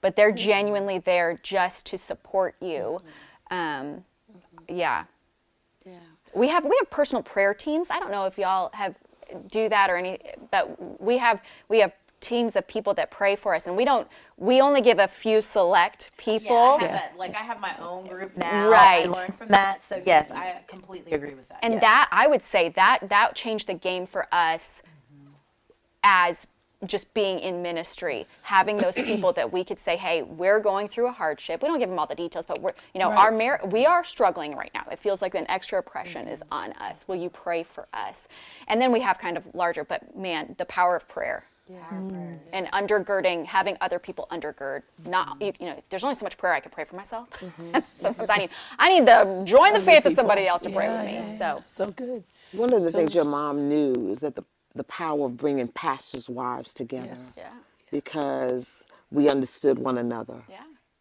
but they're genuinely there just to support you. We have personal prayer teams. I don't know if y'all do that or any, but we have teams of people that pray for us, and we only give a few select people. I have my own group now. Right. I learned from that. So yes, I completely agree with that. And that, I would say that changed the game for us as just being in ministry, having those people that we could say, hey, we're going through a hardship. We don't give them all the details, but we are struggling right now. It feels like an extra oppression is on us. Will you pray for us? And then we have kind of larger, but man, the power of prayer. And undergirding, having other people undergird. Not there's only so much prayer I can pray for myself. Sometimes I need to join the faith of somebody else to pray with me. So good. One of the things your mom knew is that the power of bringing pastors' wives together, because we understood one another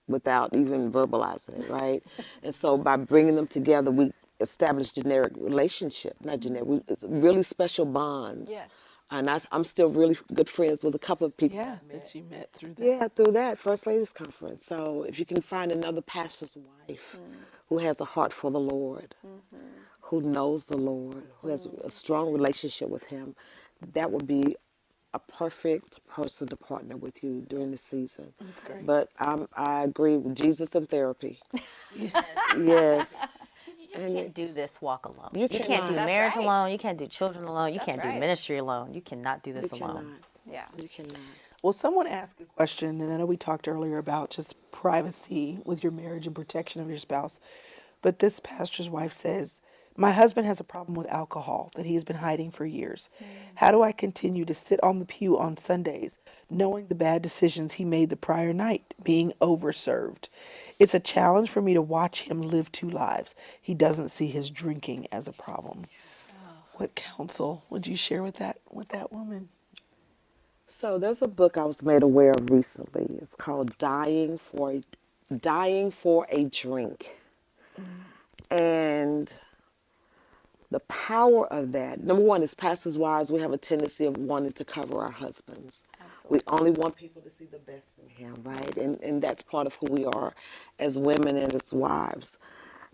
without even verbalizing it, right? And so by bringing them together, we established generic relationship, not generic, it's really special bonds. And I'm still really good friends with a couple of people. Yeah, that you met through that. Yeah, through that First Ladies Conference. So if you can find another pastor's wife who has a heart for the Lord, who knows the Lord, who has a strong relationship with Him, that would be a perfect person to partner with you during the season. That's great. But I agree with Jesus and therapy. Yes. You just can't do this walk alone. You can't cannot. do That's marriage right. alone. You can't do children alone. You That's can't do right. ministry alone. You cannot do this You alone. cannot. Yeah. You cannot. Well, someone asked a question, and I know we talked earlier about just privacy with your marriage and protection of your spouse. But this pastor's wife says, my husband has a problem with alcohol that he has been hiding for years. How do I continue to sit on the pew on Sundays, knowing the bad decisions he made the prior night, being overserved? It's a challenge for me to watch him live two lives. He doesn't see his drinking as a problem. What counsel would you share with that woman? So there's a book I was made aware of recently. It's called Dying for a Drink. And the power of that, number one, is pastors' wives, we have a tendency of wanting to cover our husbands. We only want people to see the best in him, right? And that's part of who we are as women and as wives.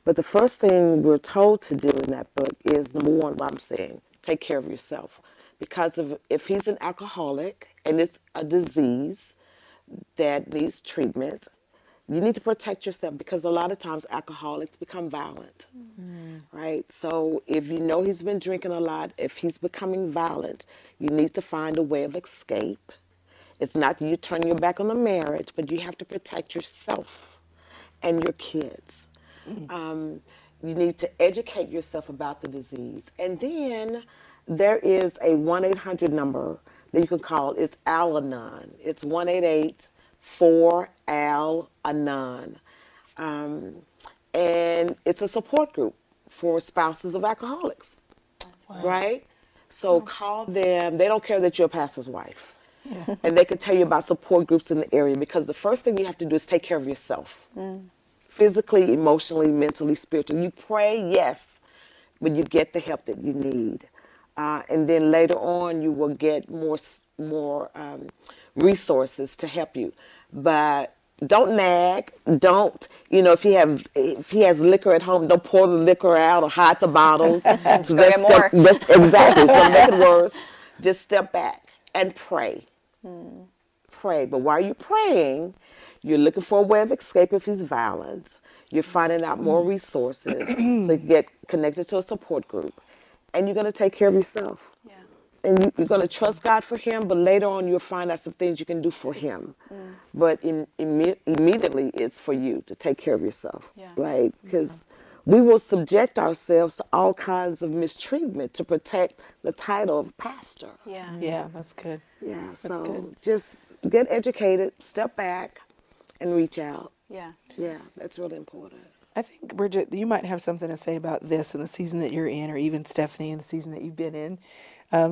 But the first thing we're told to do in that book is, number one, what I'm saying, take care of yourself. Because if he's an alcoholic and it's a disease that needs treatment, you need to protect yourself, because a lot of times alcoholics become violent, right? So if you know he's been drinking a lot, if he's becoming violent, you need to find a way of escape. It's not that you turn your back on the marriage, but you have to protect yourself and your kids. You need to educate yourself about the disease. And then there is a 1-800 number that you can call. It's Al-Anon. It's 1-888-4-AL-ANON. And it's a support group for spouses of alcoholics, right? So call them. They don't care that you're a pastor's wife. And they can tell you about support groups in the area, because the first thing you have to do is take care of yourself. Physically, emotionally, mentally, spiritually. You pray, yes, but you get the help that you need. And then later on, you will get more resources to help you. But don't nag. Don't, if he has liquor at home, don't pour the liquor out or hide the bottles. Just go get more. Exactly. It's going to make it worse. Just step back and pray. Pray. But while you're praying, you're looking for a way of escape if he's violent. You're finding out more resources so you can get connected to a support group. And you're going to take care of yourself. Yeah. And you're going to trust God for him, but later on you'll find out some things you can do for him. But immediately it's for you to take care of yourself, Yeah. right? Because we will subject ourselves to all kinds of mistreatment to protect the title of pastor. Yeah. Yeah, that's good. Yeah, so good. just get educated, step back, and reach out. Yeah. Yeah, that's really important. I think, Bridget, you might have something to say about this in the season that you're in, or even Stephanie in the season that you've been in.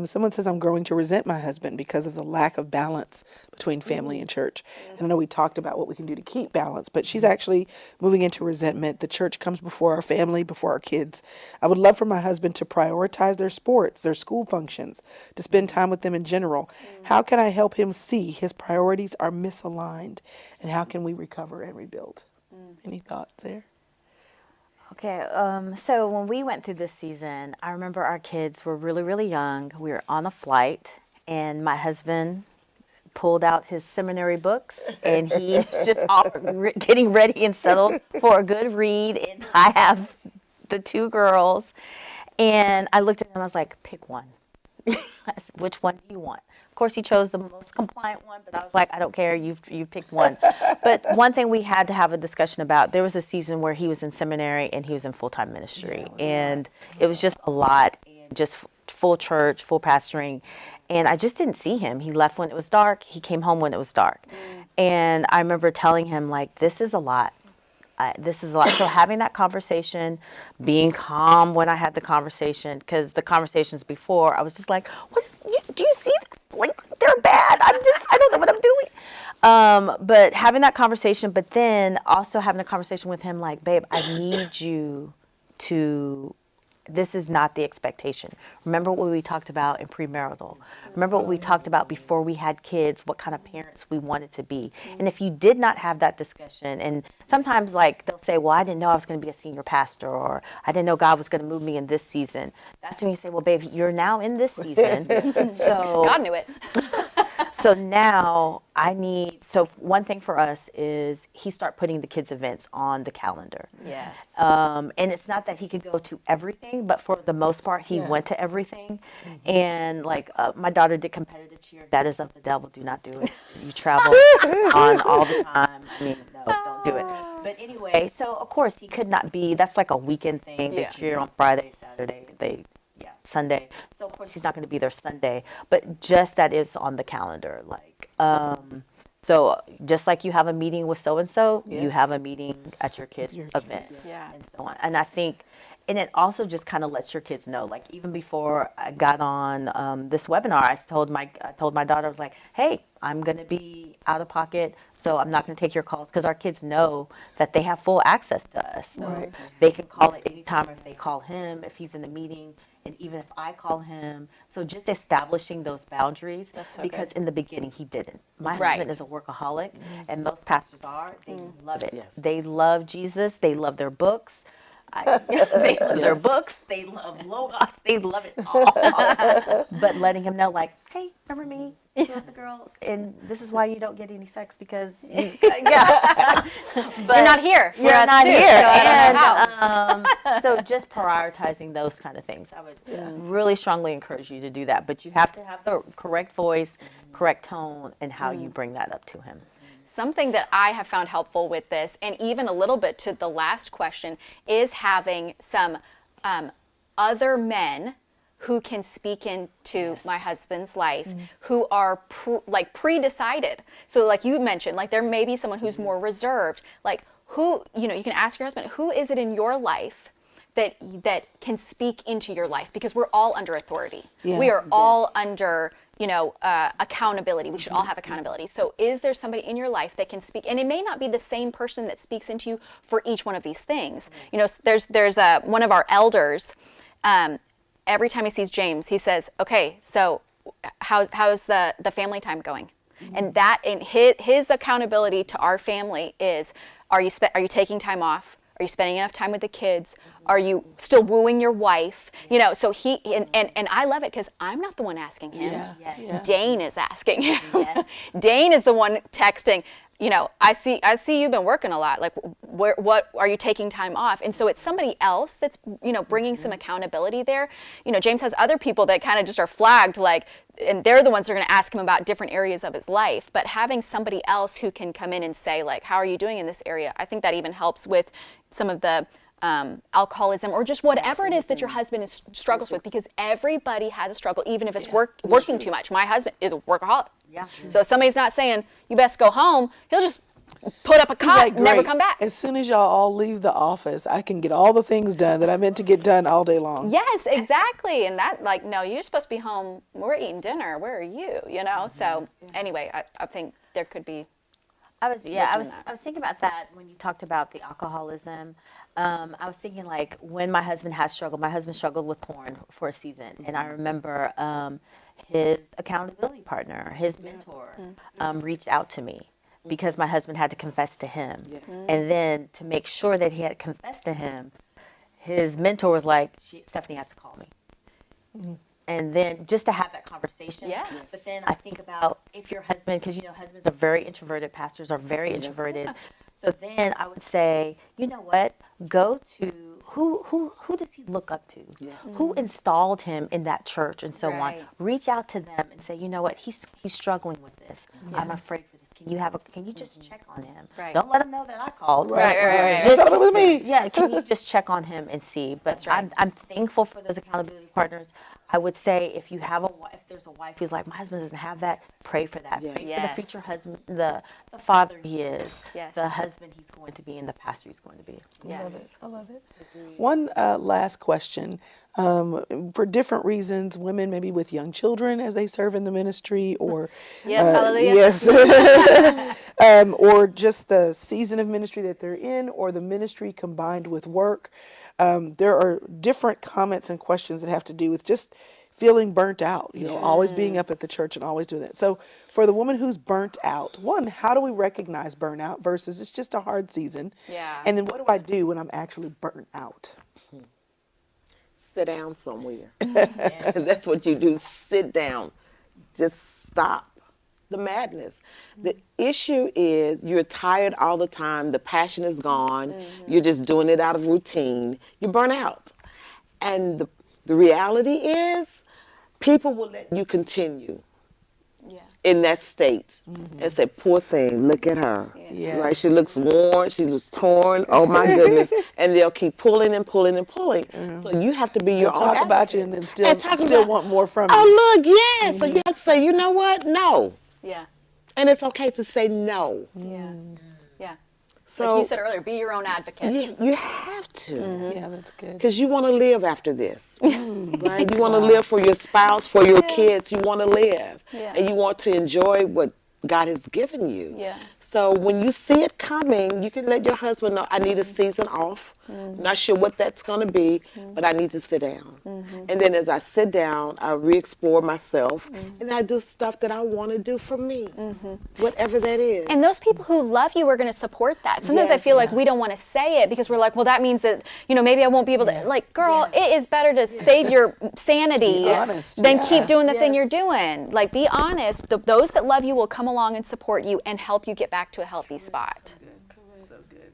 Someone says, I'm growing to resent my husband because of the lack of balance between family and church. And I know we talked about what we can do to keep balance, but she's actually moving into resentment. The church comes before our family, before our kids. I would love for my husband to prioritize their sports, their school functions, to spend time with them in general. How can I help him see his priorities are misaligned? And how can we recover and rebuild? Any thoughts there? Okay, so when we went through this season, I remember our kids were really, really young. We were on a flight, and my husband pulled out his seminary books, and he was just all getting ready and settled for a good read. And I have the two girls, and I looked at him, I was like, pick one. I said, which one do you want? Of course, he chose the most compliant one, but I was like, I don't care, you picked one. But one thing we had to have a discussion about, there was a season where he was in seminary and he was in full-time ministry. And it was just a lot, and just full church, full pastoring. And I just didn't see him. He left when it was dark. He came home when it was dark. And I remember telling him, like, this is a lot. This is a lot. So having that conversation, being calm when I had the conversation, because the conversations before, I was just like, do you see this? Like, they're bad. I don't know what I'm doing. But having that conversation, but then also having a conversation with him like, babe, I need you to this is not the expectation. Remember what we talked about in premarital. Remember what we talked about before we had kids, what kind of parents we wanted to be. And if you did not have that discussion, and sometimes like they'll say, well, I didn't know I was going to be a senior pastor, or I didn't know God was going to move me in this season. That's when you say, well, babe, you're now in this season. So God knew it. so now so one thing for us is he start putting the kids' events on the calendar. Yes. And it's not that he could go to everything, but for the most part, he went to everything. And like my daughter did competitive cheer. That is of the devil. Do not do it. You travel on all the time. I mean, no, don't do it. But anyway, so of course he could not be. That's like a weekend thing. They Yeah. cheer on Friday, Saturday. Sunday. So of course he's not going to be there Sunday, but just that is on the calendar. Like, so just like you have a meeting with so-and-so, you have a meeting at your kids' event and so on. And I think, and it also just kind of lets your kids know, like even before I got on this webinar, I told my daughter, I was like, hey, I'm going to be out of pocket, so I'm not going to take your calls, because our kids know that they have full access to us. So they can call at any time if they call him, if he's in the meeting, and even if I call him. So just establishing those boundaries, because in the beginning he didn't. My husband is a workaholic, and most pastors are. They love it. Yes. They love Jesus. They love their books. They love their books. They love Logos. They love it all. But letting him know, like, hey, remember me? You're the girl, and this is why you don't get any sex, because but You're not here for you're us not too, here. so I don't know how. So just prioritizing those kind of things. I would really strongly encourage you to do that. But you have to have the correct voice, correct tone, and how you bring that up to him. Something that I have found helpful with this, and even a little bit to the last question, is having some other men who can speak into my husband's life, who are pre-decided. So like you mentioned, like there may be someone who's more reserved. Like who, you can ask your husband, who is it in your life that can speak into your life? Because we're all under authority. We are all under accountability. We should all have accountability. So is there somebody in your life that can speak? And it may not be the same person that speaks into you for each one of these things. There's one of our elders, every time he sees James, he says, okay, so how's the family time going? And that, in his accountability to our family is, are you taking time off? Are you spending enough time with the kids? Are you still wooing your wife? So he, and I love it because I'm not the one asking him. Dane is asking him. Dane is the one texting, I see you've been working a lot. Like, what are you taking time off? And so it's somebody else that's, bringing some accountability there. James has other people that kind of just are flagged, like, and they're the ones that are going to ask him about different areas of his life. But having somebody else who can come in and say, like, how are you doing in this area? I think that even helps with some of the alcoholism, or just whatever it is that your husband struggles with, because everybody has a struggle, even if it's working too much. My husband is a workaholic. So if somebody's not saying, you best go home, he'll just put up a cot and never come back. As soon as y'all all leave the office, I can get all the things done that I meant to get done all day long. Yes, exactly. And that, like, no, you're supposed to be home. We're eating dinner. Where are you? So anyway, I think there could be. I was thinking about that when you talked about the alcoholism. I was thinking, like, when my husband struggled with porn for a season. And I remember his accountability partner, his mentor, reached out to me because my husband had to confess to him. And then to make sure that he had confessed to him, his mentor was like, Stephanie has to call me. And then just to have that conversation. But then I think about if your husband, because husbands are very introverted, pastors are very introverted. So then I would say, you know what? Go to who does he look up to? Who installed him in that church and so on? Reach out to them and say, you know what? He's struggling with this. I'm afraid for this. Can you just check on him? Don't let him know that I called. Right. Just tell him it was me. Yeah, can you just check on him and see? But I'm thankful for those accountability partners. I would say if you have if there's a wife who's like, my husband doesn't have that, pray for that. Yes. Pray for the Yes. future husband, the father he is, Yes. the husband he's going to be, and the pastor he's going to be. Yes. I love it. One last question. For different reasons, women maybe with young children as they serve in the ministry, or Yes, hallelujah. yes, or just the season of ministry that they're in, or the ministry combined with work. There are different comments and questions that have to do with just feeling burnt out, always being up at the church and always doing that. So for the woman who's burnt out, one, how do we recognize burnout versus it's just a hard season? Yeah, And then what do I do when I'm actually burnt out? Sit down somewhere. That's what you do. Sit down. Just stop the madness. The issue is you're tired all the time. The passion is gone. You're just doing it out of routine. You burn out. And the reality is people will let you continue Yeah. in that state and say, poor thing, look at her. Yeah. Right? She looks worn, she looks torn, oh my goodness. And they'll keep pulling and pulling and pulling. So you have to be your They'll own talk about you advocate. and then still want more from you. Oh, look, yes. So you have to say, you know what? No. Yeah. And it's okay to say no. Yeah. Yeah. So Like you said earlier, be your own advocate. you have to. Yeah, that's good. Because you want to live after this, right? You want to live for your spouse, for your kids. You want to live, Yeah. and you want to enjoy what God has given you. Yeah. So when you see it coming, you can let your husband know, I need a season off. Not sure what that's going to be, but I need to sit down. And then as I sit down, I re-explore myself, and I do stuff that I want to do for me, whatever that is. And those people who love you are going to support that. Sometimes I feel like we don't want to say it because we're like, well, that means that, maybe I won't be able to. Like, girl, it is better to save your sanity Be honest, than yeah. keep doing the thing you're Yes. doing. Like, be honest. Those that love you will come along and support you and help you get back to a healthy spot. So good.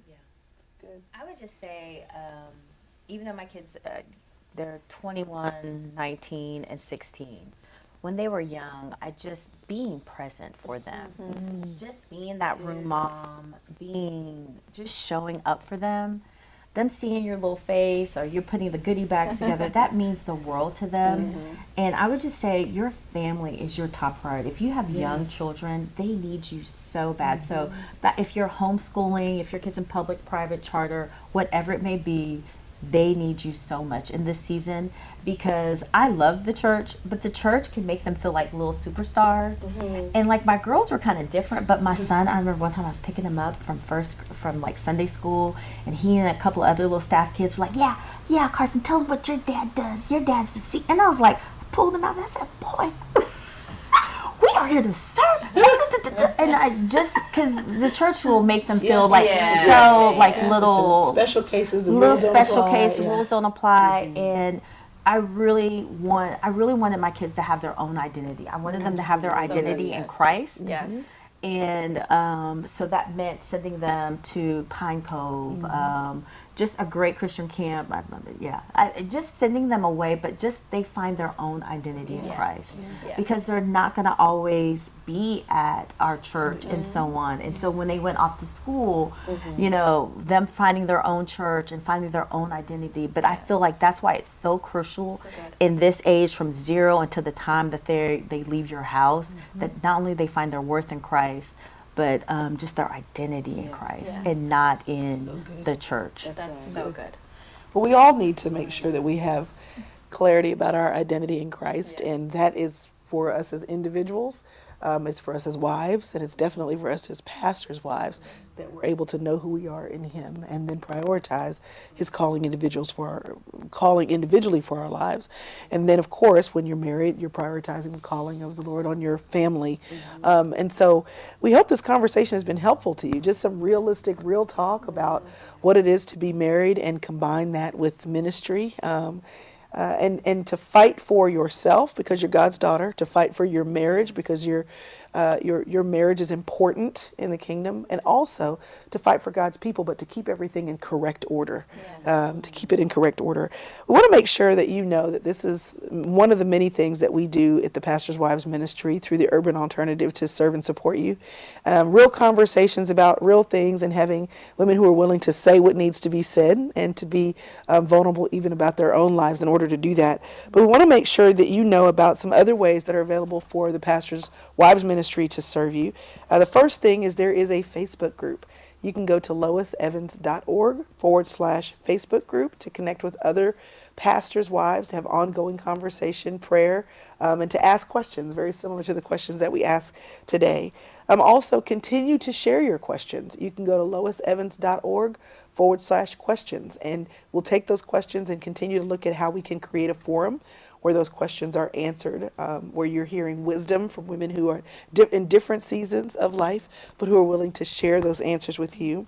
I would just say, even though my kids, they're 21, 19, and 16, when they were young, just being present for them, just being that room mom, just showing up for them seeing your little face or you're putting the goodie bags together, that means the world to them. And I would just say your family is your top priority. If you have young children, they need you so bad. So that if you're homeschooling, if your kid's in public, private, charter, whatever it may be, they need you so much in this season, because I love the church, but the church can make them feel like little superstars. And like my girls were kind of different, but my son, I remember one time I was picking him up from like Sunday school, and he and a couple of other little staff kids were like, yeah, Carson, tell them what your dad does. Your dad's the C. And I was like, I pulled him out and I said, boy, we are here to serve. And I just, because the church will make them feel like little Special cases, the little rules don't special apply, case, yeah. rules don't apply. And I really wanted my kids to have their own identity. I wanted them to have their identity in Christ. Yes. And so that meant sending them to Pine Cove, just a great Christian camp. I love it. Yeah, just sending them away, but just they find their own identity in Christ, Yes. because they're not going to always be at our church and so on. And so when they went off to school, them finding their own church and finding their own identity. But I feel like that's why it's so crucial in this age, from 0 until the time that they leave your house, that not only they find their worth in Christ, but just their identity in Christ and not in the church. That's so good. But we all need to make sure that we have clarity about our identity in Christ, and that is for us as individuals. It's for us as wives, and it's definitely for us as pastors' wives, that we're able to know who we are in Him, and then prioritize His calling individually for our lives. And then, of course, when you're married, you're prioritizing the calling of the Lord on your family. And so, we hope this conversation has been helpful to you. Just some realistic, real talk about what it is to be married, and combine that with ministry. And to fight for yourself because you're God's daughter, to fight for your marriage because you're your marriage is important in the kingdom, and also to fight for God's people, but to keep everything in correct order. To keep it in correct order. We want to make sure that you know that this is one of the many things that we do at the Pastor's Wives Ministry through the Urban Alternative to serve and support you. Real conversations about real things, and having women who are willing to say what needs to be said and to be vulnerable even about their own lives in order to do that. But we want to make sure that you know about some other ways that are available for the Pastor's Wives Ministry to serve you. The first thing is there is a Facebook group. You can go to loisevans.org/Facebook group to connect with other pastors' wives, to have ongoing conversation, prayer, and to ask questions, very similar to the questions that we ask today. Also, continue to share your questions. You can go to loisevans.org/questions, and we'll take those questions and continue to look at how we can create a forum where those questions are answered, where you're hearing wisdom from women who are in different seasons of life, but who are willing to share those answers with you.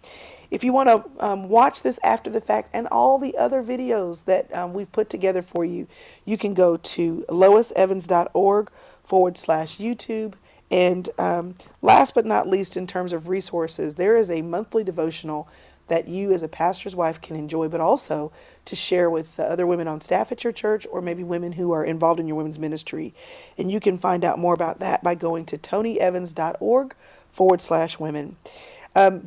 If you want to watch this after the fact and all the other videos that we've put together for you, you can go to loisevans.org/YouTube. And last but not least, in terms of resources, there is a monthly devotional that you as a pastor's wife can enjoy, but also to share with the other women on staff at your church, or maybe women who are involved in your women's ministry. And you can find out more about that by going to tonyevans.org/women.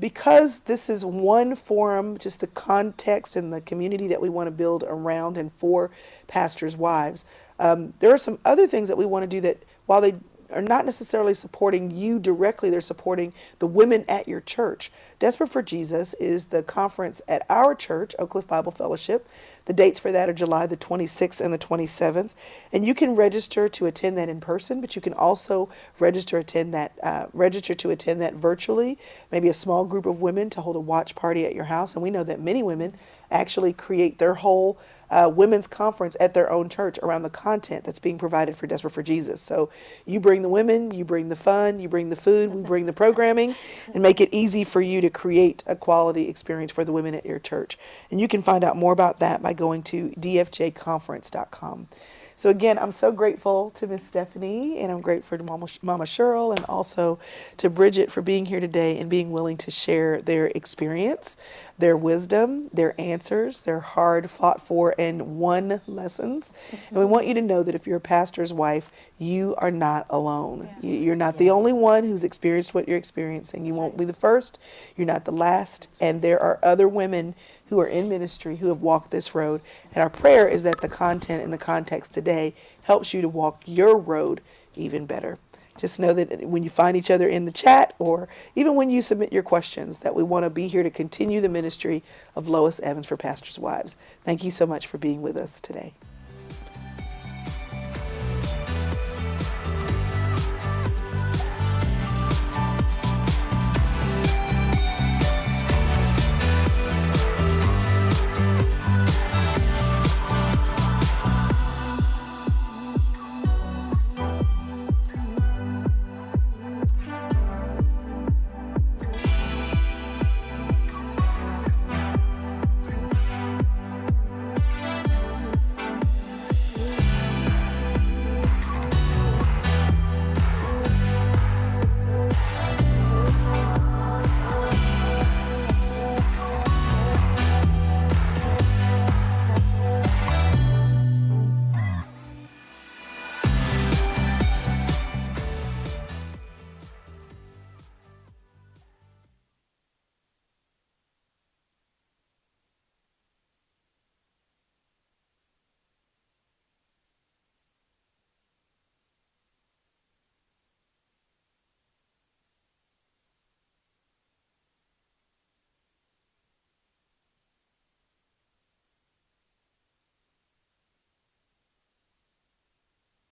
Because this is one forum, just the context and the community that we want to build around and for pastors' wives, there are some other things that we want to do that, while they are not necessarily supporting you directly, they're supporting the women at your church. Desperate for Jesus is the conference at our church, Oak Cliff Bible Fellowship. The dates for that are July the 26th and the 27th. And you can register to attend that in person, but you can also register to attend that virtually, maybe a small group of women to hold a watch party at your house. And we know that many women actually create their whole women's conference at their own church around the content that's being provided for Desperate for Jesus. So you bring the women, you bring the fun, you bring the food, we bring the programming, and make it easy for you to create a quality experience for the women at your church. And you can find out more about that by going to dfjconference.com. So again, I'm so grateful to Miss Stephanie, and I'm grateful to Mama Cheryl, and also to Bridget for being here today and being willing to share their experience, their wisdom, their answers, their hard fought for and won lessons. And we want you to know that if you're a pastor's wife, you are not alone. You're not the only one who's experienced what you're experiencing. You won't be the first. You're not the last. And there are other women who are in ministry who have walked this road. And our prayer is that the content and the context today helps you to walk your road even better. Just know that when you find each other in the chat, or even when you submit your questions, that we want to be here to continue the ministry of Lois Evans for Pastors' Wives. Thank you so much for being with us today.